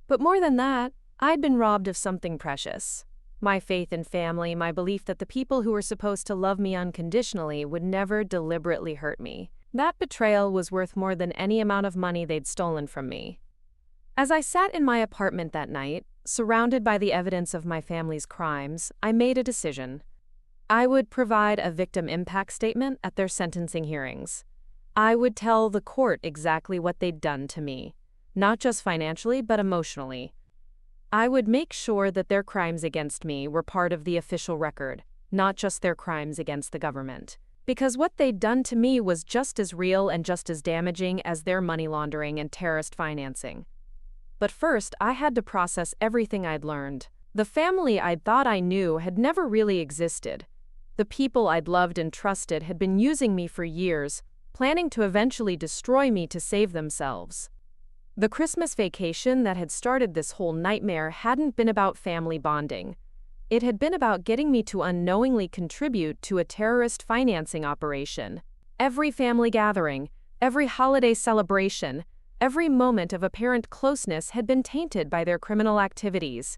Speaker 1: But more than that, I'd been robbed of something precious. My faith in family, my belief that the people who were supposed to love me unconditionally would never deliberately hurt me. That betrayal was worth more than any amount of money they'd stolen from me. As I sat in my apartment that night, surrounded by the evidence of my family's crimes, I made a decision. I would provide a victim impact statement at their sentencing hearings. I would tell the court exactly what they'd done to me, not just financially but emotionally. I would make sure that their crimes against me were part of the official record, not just their crimes against the government. Because what they'd done to me was just as real and just as damaging as their money laundering and terrorist financing. But first, I had to process everything I'd learned. The family I'd thought I knew had never really existed. The people I'd loved and trusted had been using me for years, planning to eventually destroy me to save themselves. The Christmas vacation that had started this whole nightmare hadn't been about family bonding. It had been about getting me to unknowingly contribute to a terrorist financing operation. Every family gathering, every holiday celebration, every moment of apparent closeness had been tainted by their criminal activities.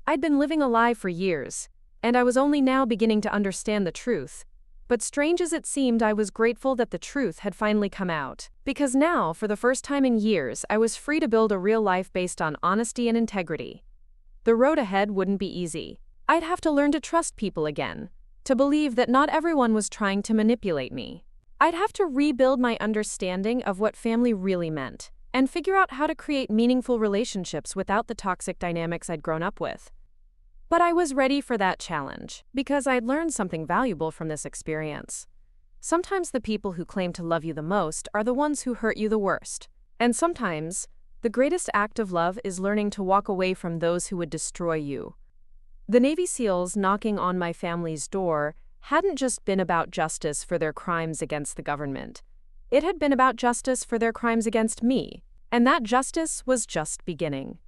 Speaker 1: I'd been living a lie for years, and I was only now beginning to understand the truth. But strange as it seemed, I was grateful that the truth had finally come out. Because now, for the first time in years, I was free to build a real life based on honesty and integrity. The road ahead wouldn't be easy. I'd have to learn to trust people again, to believe that not everyone was trying to manipulate me. I'd have to rebuild my understanding of what family really meant, and figure out how to create meaningful relationships without the toxic dynamics I'd grown up with. But I was ready for that challenge, because I'd learned something valuable from this experience. Sometimes the people who claim to love you the most are the ones who hurt you the worst. And sometimes, the greatest act of love is learning to walk away from those who would destroy you. The Navy SEALs knocking on my family's door hadn't just been about justice for their crimes against the government. It had been about justice for their crimes against me, and that justice was just beginning.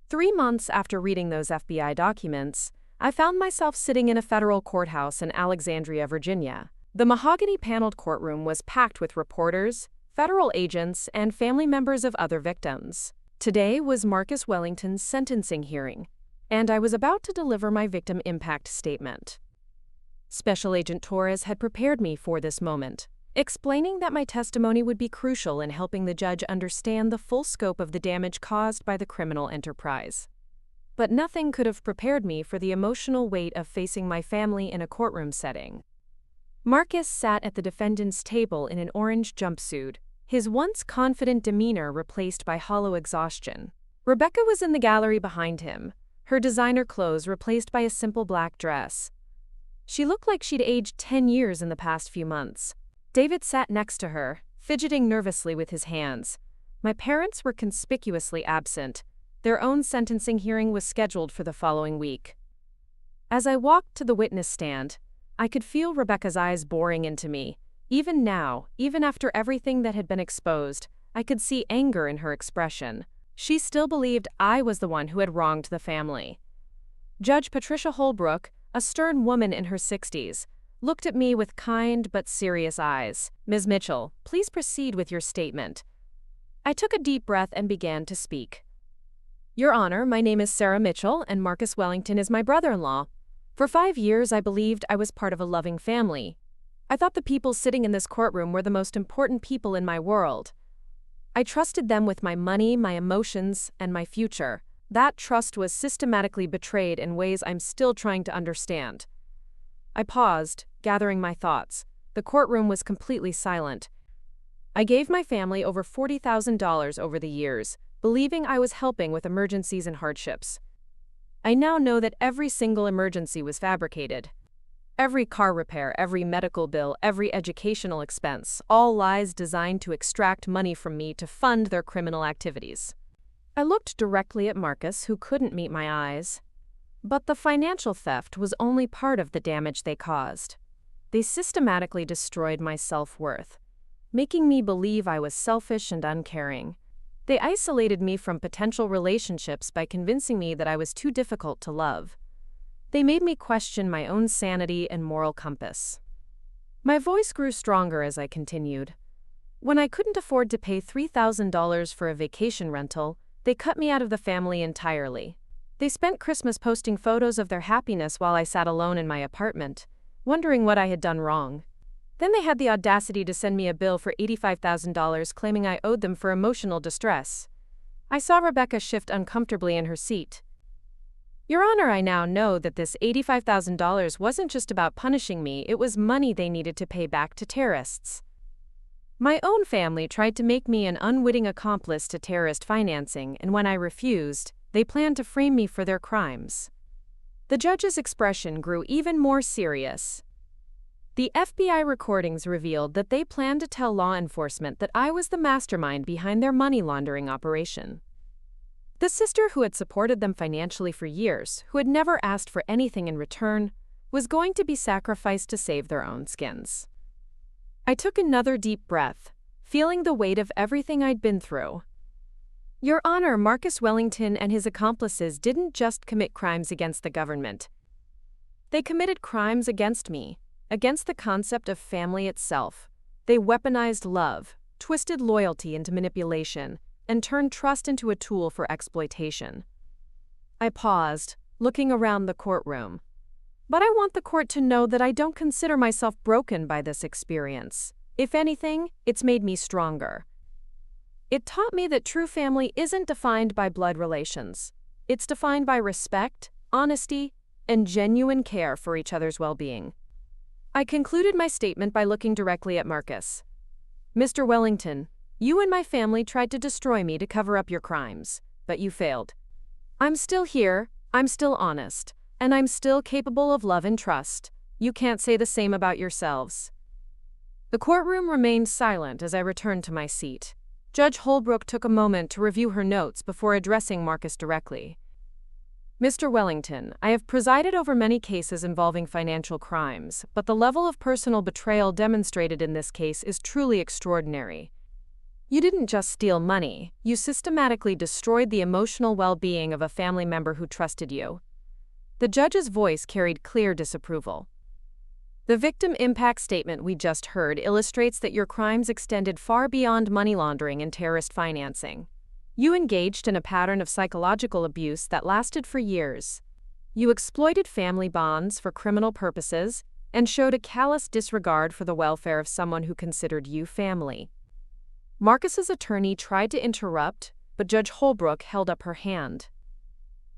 Speaker 1: 3 months after reading those FBI documents, I found myself sitting in a federal courthouse in Alexandria, Virginia. The mahogany-paneled courtroom was packed with reporters, federal agents, and family members of other victims. Today was Marcus Wellington's sentencing hearing, and I was about to deliver my victim impact statement. Special Agent Torres had prepared me for this moment, explaining that my testimony would be crucial in helping the judge understand the full scope of the damage caused by the criminal enterprise. But nothing could have prepared me for the emotional weight of facing my family in a courtroom setting. Marcus sat at the defendant's table in an orange jumpsuit, his once confident demeanor replaced by hollow exhaustion. Rebecca was in the gallery behind him, her designer clothes replaced by a simple black dress. She looked like she'd aged 10 years in the past few months. David sat next to her, fidgeting nervously with his hands. My parents were conspicuously absent. Their own sentencing hearing was scheduled for the following week. As I walked to the witness stand, I could feel Rebecca's eyes boring into me. Even now, even after everything that had been exposed, I could see anger in her expression. She still believed I was the one who had wronged the family. Judge Patricia Holbrook, a stern woman in her 60s, looked at me with kind but serious eyes. "Ms. Mitchell, please proceed with your statement." I took a deep breath and began to speak. "Your Honor, my name is Sarah Mitchell, and Marcus Wellington is my brother-in-law. For 5 years, I believed I was part of a loving family. I thought the people sitting in this courtroom were the most important people in my world. I trusted them with my money, my emotions, and my future. That trust was systematically betrayed in ways I'm still trying to understand. I paused, gathering my thoughts. The courtroom was completely silent. I gave my family over $40,000 over the years, believing I was helping with emergencies and hardships. I now know that every single emergency was fabricated. Every car repair, every medical bill, every educational expense, all lies designed to extract money from me to fund their criminal activities. I looked directly at Marcus, who couldn't meet my eyes. But the financial theft was only part of the damage they caused. They systematically destroyed my self-worth, making me believe I was selfish and uncaring. They isolated me from potential relationships by convincing me that I was too difficult to love. They made me question my own sanity and moral compass. My voice grew stronger as I continued. When I couldn't afford to pay $3,000 for a vacation rental, they cut me out of the family entirely. They spent Christmas posting photos of their happiness while I sat alone in my apartment, wondering what I had done wrong. Then they had the audacity to send me a bill for $85,000 claiming I owed them for emotional distress. I saw Rebecca shift uncomfortably in her seat. Your Honor, I now know that this $85,000 wasn't just about punishing me, it was money they needed to pay back to terrorists. My own family tried to make me an unwitting accomplice to terrorist financing, and when I refused, they planned to frame me for their crimes. The judge's expression grew even more serious. The FBI recordings revealed that they planned to tell law enforcement that I was the mastermind behind their money laundering operation. The sister who had supported them financially for years, who had never asked for anything in return, was going to be sacrificed to save their own skins. I took another deep breath, feeling the weight of everything I'd been through. Your Honor, Marcus Wellington and his accomplices didn't just commit crimes against the government. They committed crimes against me, against the concept of family itself. They weaponized love, twisted loyalty into manipulation, and turned trust into a tool for exploitation. I paused, looking around the courtroom. But I want the court to know that I don't consider myself broken by this experience. If anything, it's made me stronger. It taught me that true family isn't defined by blood relations. It's defined by respect, honesty, and genuine care for each other's well-being. I concluded my statement by looking directly at Marcus. Mr. Wellington, you and my family tried to destroy me to cover up your crimes, but you failed. I'm still here, I'm still honest, and I'm still capable of love and trust. You can't say the same about yourselves. The courtroom remained silent as I returned to my seat. Judge Holbrook took a moment to review her notes before addressing Marcus directly. Mr. Wellington, I have presided over many cases involving financial crimes, but the level of personal betrayal demonstrated in this case is truly extraordinary. You didn't just steal money, you systematically destroyed the emotional well-being of a family member who trusted you. The judge's voice carried clear disapproval. The victim impact statement we just heard illustrates that your crimes extended far beyond money laundering and terrorist financing. You engaged in a pattern of psychological abuse that lasted for years. You exploited family bonds for criminal purposes and showed a callous disregard for the welfare of someone who considered you family. Marcus's attorney tried to interrupt, but Judge Holbrook held up her hand.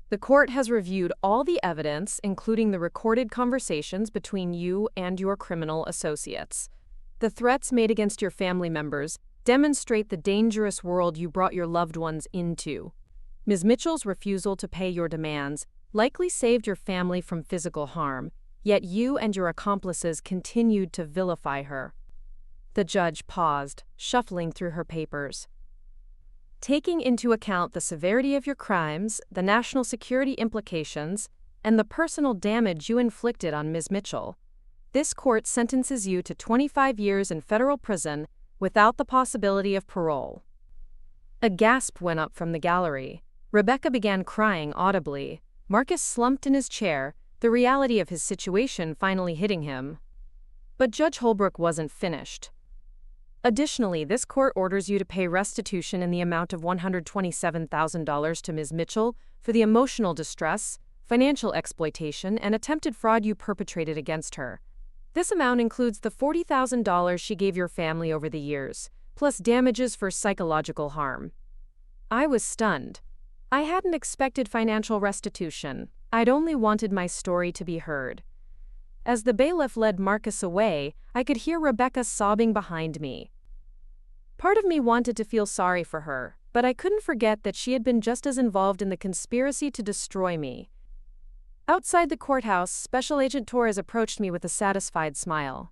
Speaker 1: The court has reviewed all the evidence, including the recorded conversations between you and your criminal associates. The threats made against your family members demonstrate the dangerous world you brought your loved ones into. Ms. Mitchell's refusal to pay your demands likely saved your family from physical harm, yet you and your accomplices continued to vilify her. The judge paused, shuffling through her papers. Taking into account the severity of your crimes, the national security implications, and the personal damage you inflicted on Ms. Mitchell, this court sentences you to 25 years in federal prison without the possibility of parole. A gasp went up from the gallery. Rebecca began crying audibly. Marcus slumped in his chair, the reality of his situation finally hitting him. But Judge Holbrook wasn't finished. Additionally, this court orders you to pay restitution in the amount of $127,000 to Ms. Mitchell for the emotional distress, financial exploitation, and attempted fraud you perpetrated against her. This amount includes the $40,000 she gave your family over the years, plus damages for psychological harm. I was stunned. I hadn't expected financial restitution. I'd only wanted my story to be heard. As the bailiff led Marcus away, I could hear Rebecca sobbing behind me. Part of me wanted to feel sorry for her, but I couldn't forget that she had been just as involved in the conspiracy to destroy me. Outside the courthouse, Special Agent Torres approached me with a satisfied smile.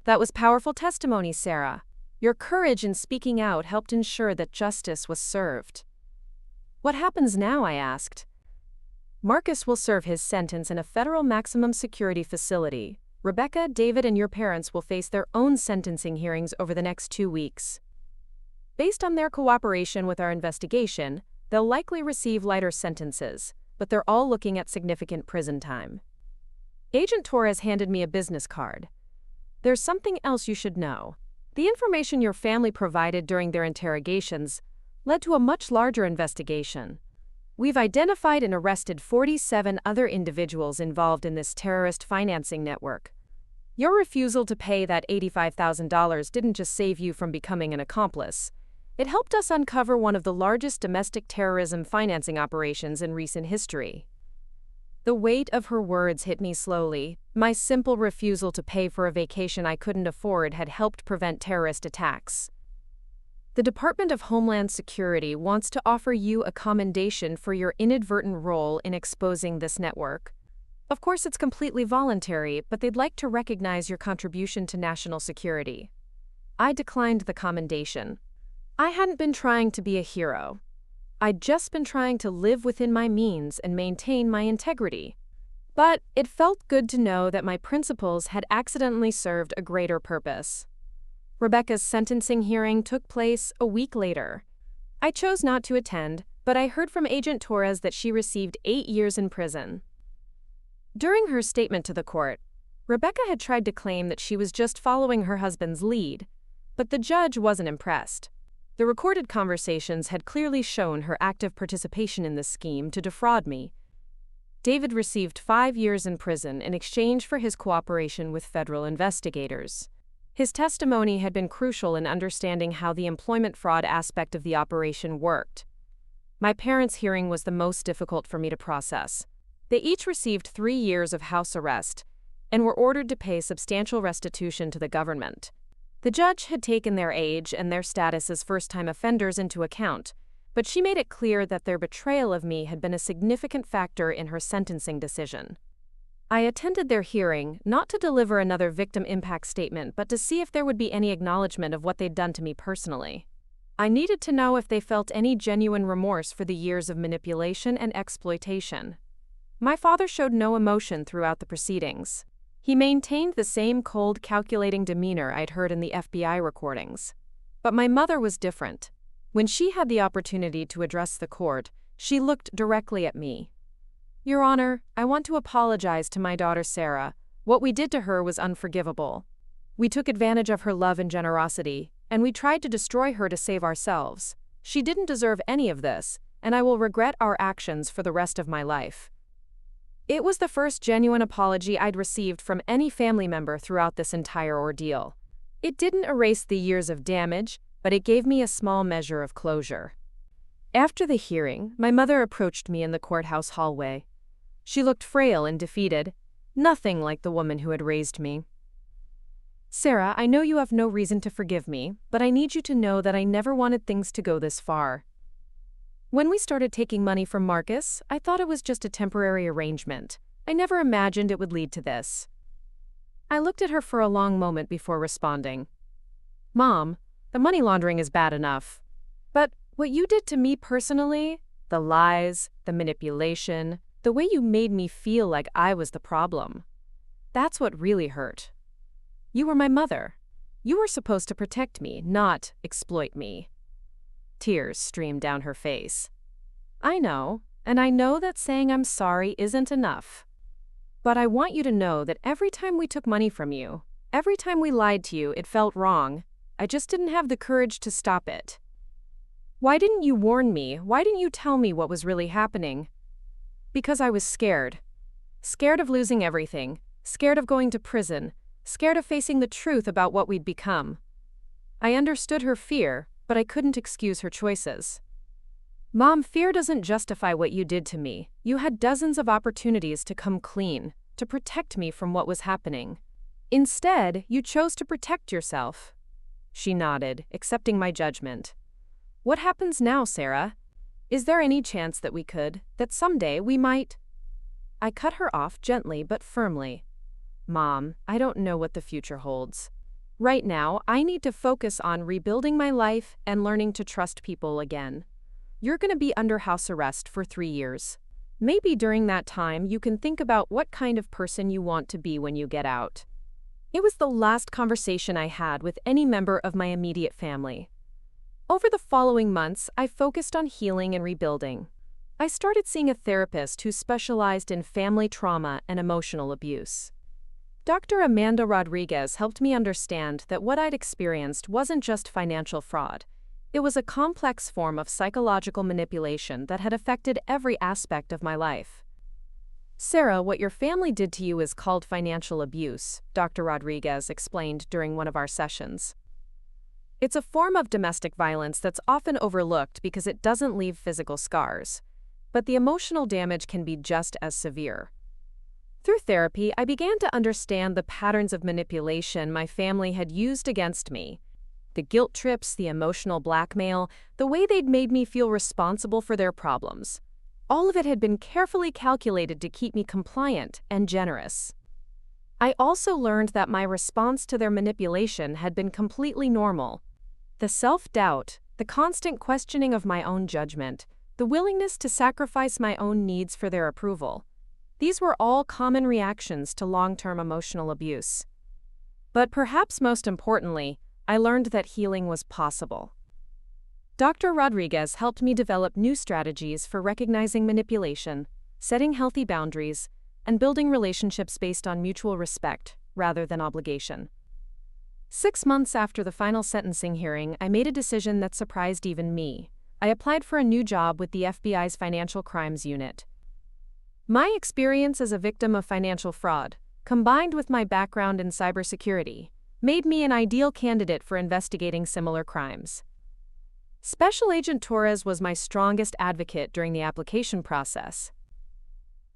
Speaker 1: "That was powerful testimony, Sarah. Your courage in speaking out helped ensure that justice was served." "What happens now?" I asked. "Marcus will serve his sentence in a federal maximum security facility. Rebecca, David, and your parents will face their own sentencing hearings over the next 2 weeks. Based on their cooperation with our investigation, they'll likely receive lighter sentences, but they're all looking at significant prison time." Agent Torres handed me a business card. "There's something else you should know. The information your family provided during their interrogations led to a much larger investigation. We've identified and arrested 47 other individuals involved in this terrorist financing network. Your refusal to pay that $85,000 didn't just save you from becoming an accomplice. It helped us uncover one of the largest domestic terrorism financing operations in recent history." The weight of her words hit me slowly. My simple refusal to pay for a vacation I couldn't afford had helped prevent terrorist attacks. "The Department of Homeland Security wants to offer you a commendation for your inadvertent role in exposing this network. Of course, it's completely voluntary, but they'd like to recognize your contribution to national security." I declined the commendation. I hadn't been trying to be a hero. I'd just been trying to live within my means and maintain my integrity. But it felt good to know that my principles had accidentally served a greater purpose. Rebecca's sentencing hearing took place a week later. I chose not to attend, but I heard from Agent Torres that she received 8 years in prison. During her statement to the court, Rebecca had tried to claim that she was just following her husband's lead, but the judge wasn't impressed. The recorded conversations had clearly shown her active participation in the scheme to defraud me. David received 5 years in prison in exchange for his cooperation with federal investigators. His testimony had been crucial in understanding how the employment fraud aspect of the operation worked. My parents' hearing was the most difficult for me to process. They each received 3 years of house arrest and were ordered to pay substantial restitution to the government. The judge had taken their age and their status as first-time offenders into account, but she made it clear that their betrayal of me had been a significant factor in her sentencing decision. I attended their hearing, not to deliver another victim impact statement, but to see if there would be any acknowledgement of what they'd done to me personally. I needed to know if they felt any genuine remorse for the years of manipulation and exploitation. My father showed no emotion throughout the proceedings. He maintained the same cold, calculating demeanor I'd heard in the FBI recordings. But my mother was different. When she had the opportunity to address the court, she looked directly at me. "Your Honor, I want to apologize to my daughter Sarah. What we did to her was unforgivable. We took advantage of her love and generosity, and we tried to destroy her to save ourselves. She didn't deserve any of this, and I will regret our actions for the rest of my life." It was the first genuine apology I'd received from any family member throughout this entire ordeal. It didn't erase the years of damage, but it gave me a small measure of closure. After the hearing, my mother approached me in the courthouse hallway. She looked frail and defeated, nothing like the woman who had raised me. "Sarah, I know you have no reason to forgive me, but I need you to know that I never wanted things to go this far. When we started taking money from Marcus, I thought it was just a temporary arrangement. I never imagined it would lead to this." I looked at her for a long moment before responding. "Mom, the money laundering is bad enough. But what you did to me personally, the lies, the manipulation, the way you made me feel like I was the problem, that's what really hurt. You were my mother. You were supposed to protect me, not exploit me." Tears streamed down her face. "I know, and I know that saying I'm sorry isn't enough. But I want you to know that every time we took money from you, every time we lied to you, it felt wrong. I just didn't have the courage to stop it. Why didn't you warn me? Why didn't you tell me what was really happening? Because I was scared. Scared of losing everything, scared of going to prison, scared of facing the truth about what we'd become. I understood her fear, but I couldn't excuse her choices. Mom, fear doesn't justify what you did to me. You had dozens of opportunities to come clean, to protect me from what was happening. Instead, you chose to protect yourself. She nodded, accepting my judgment. What happens now, Sarah? Is there any chance that someday we might? I cut her off gently but firmly. Mom, I don't know what the future holds. Right now, I need to focus on rebuilding my life and learning to trust people again. You're going to be under house arrest for 3 years. Maybe during that time you can think about what kind of person you want to be when you get out. It was the last conversation I had with any member of my immediate family. Over the following months, I focused on healing and rebuilding. I started seeing a therapist who specialized in family trauma and emotional abuse. Dr. Commander Reyes helped me understand that what I'd experienced wasn't just financial fraud. It was a complex form of psychological manipulation that had affected every aspect of my life. Sarah, what your family did to you is called financial abuse, Dr. Rodriguez explained during one of our sessions. It's a form of domestic violence that's often overlooked because it doesn't leave physical scars. But the emotional damage can be just as severe. Through therapy, I began to understand the patterns of manipulation my family had used against me. The guilt trips, the emotional blackmail, the way they'd made me feel responsible for their problems. All of it had been carefully calculated to keep me compliant and generous. I also learned that my response to their manipulation had been completely normal. The self-doubt, the constant questioning of my own judgment, the willingness to sacrifice my own needs for their approval. These were all common reactions to long-term emotional abuse. But perhaps most importantly, I learned that healing was possible. Dr. Rodriguez helped me develop new strategies for recognizing manipulation, setting healthy boundaries, and building relationships based on mutual respect rather than obligation. 6 months after the final sentencing hearing, I made a decision that surprised even me. I applied for a new job with the FBI's Financial Crimes Unit. My experience as a victim of financial fraud, combined with my background in cybersecurity, made me an ideal candidate for investigating similar crimes. Special Agent Torres was my strongest advocate during the application process.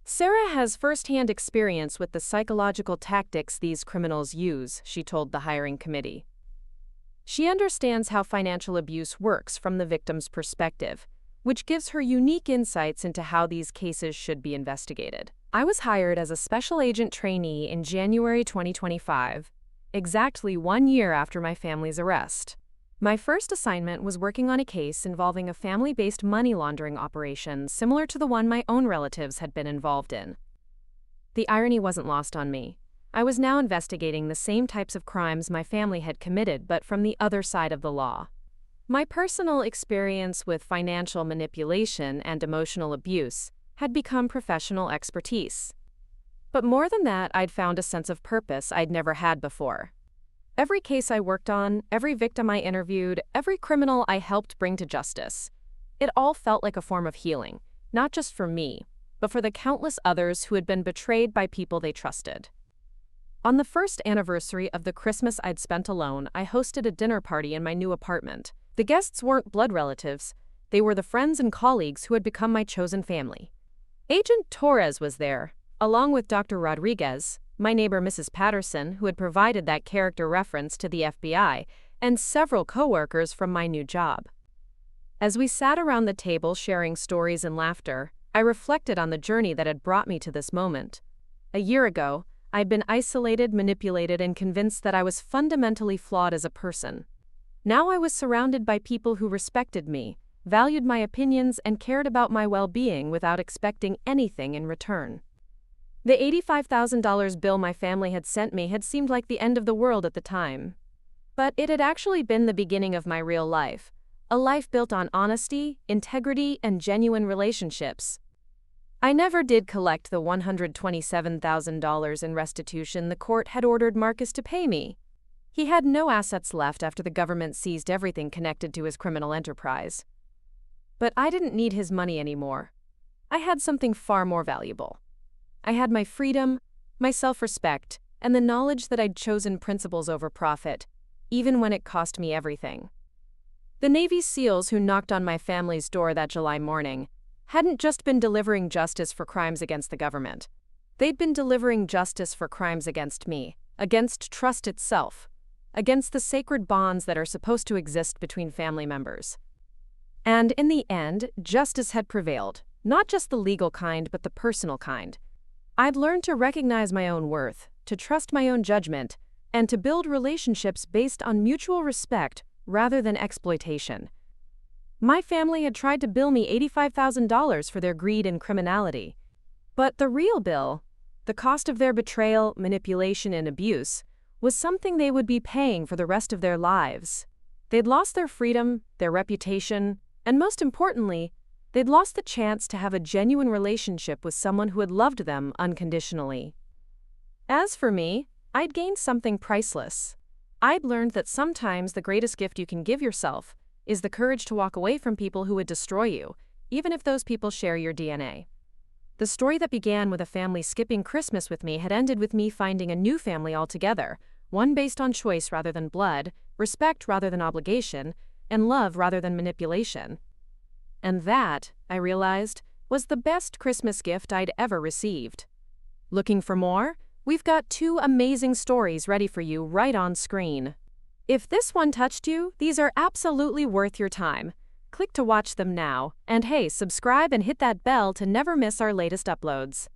Speaker 1: Sarah has first-hand experience with the psychological tactics these criminals use, she told the hiring committee. She understands how financial abuse works from the victim's perspective, which gives her unique insights into how these cases should be investigated. I was hired as a special agent trainee in January 2025, exactly 1 year after my family's arrest. My first assignment was working on a case involving a family-based money laundering operation similar to the one my own relatives had been involved in. The irony wasn't lost on me. I was now investigating the same types of crimes my family had committed, but from the other side of the law. My personal experience with financial manipulation and emotional abuse had become professional expertise. But more than that, I'd found a sense of purpose I'd never had before. Every case I worked on, every victim I interviewed, every criminal I helped bring to justice, it all felt like a form of healing, not just for me, but for the countless others who had been betrayed by people they trusted. On the first anniversary of the Christmas I'd spent alone, I hosted a dinner party in my new apartment. The guests weren't blood relatives, they were the friends and colleagues who had become my chosen family. Agent Torres was there, along with Dr. Rodriguez, my neighbor Mrs. Patterson, who had provided that character reference to the FBI, and several coworkers from my new job. As we sat around the table sharing stories and laughter, I reflected on the journey that had brought me to this moment. A year ago, I'd been isolated, manipulated, and convinced that I was fundamentally flawed as a person. Now I was surrounded by people who respected me, valued my opinions, and cared about my well-being without expecting anything in return. The $85,000 bill my family had sent me had seemed like the end of the world at the time. But it had actually been the beginning of my real life, a life built on honesty, integrity, and genuine relationships. I never did collect the $127,000 in restitution the court had ordered Marcus to pay me. He had no assets left after the government seized everything connected to his criminal enterprise. But I didn't need his money anymore. I had something far more valuable. I had my freedom, my self-respect, and the knowledge that I'd chosen principles over profit. even when it cost me everything. The Navy SEALs who knocked on my family's door that July morning hadn't just been delivering justice for crimes against the government. They'd been delivering justice for crimes against me, against trust itself, against the sacred bonds that are supposed to exist between family members. And in the end, justice had prevailed, not just the legal kind, but the personal kind. I'd learned to recognize my own worth, to trust my own judgment, and to build relationships based on mutual respect rather than exploitation. My family had tried to bill me $85,000 for their greed and criminality. But the real bill, the cost of their betrayal, manipulation, and abuse, was something they would be paying for the rest of their lives. They'd lost their freedom, their reputation, and most importantly, they'd lost the chance to have a genuine relationship with someone who had loved them unconditionally. As for me, I'd gained something priceless. I'd learned that sometimes the greatest gift you can give yourself is the courage to walk away from people who would destroy you, even if those people share your DNA. The story that began with a family skipping Christmas with me had ended with me finding a new family altogether, one based on choice rather than blood, respect rather than obligation, and love rather than manipulation. And that, I realized, was the best Christmas gift I'd ever received. Looking for more? We've got 2 amazing stories ready for you right on screen. If this one touched you, these are absolutely worth your time. Click to watch them now, and hey, subscribe and hit that bell to never miss our latest uploads.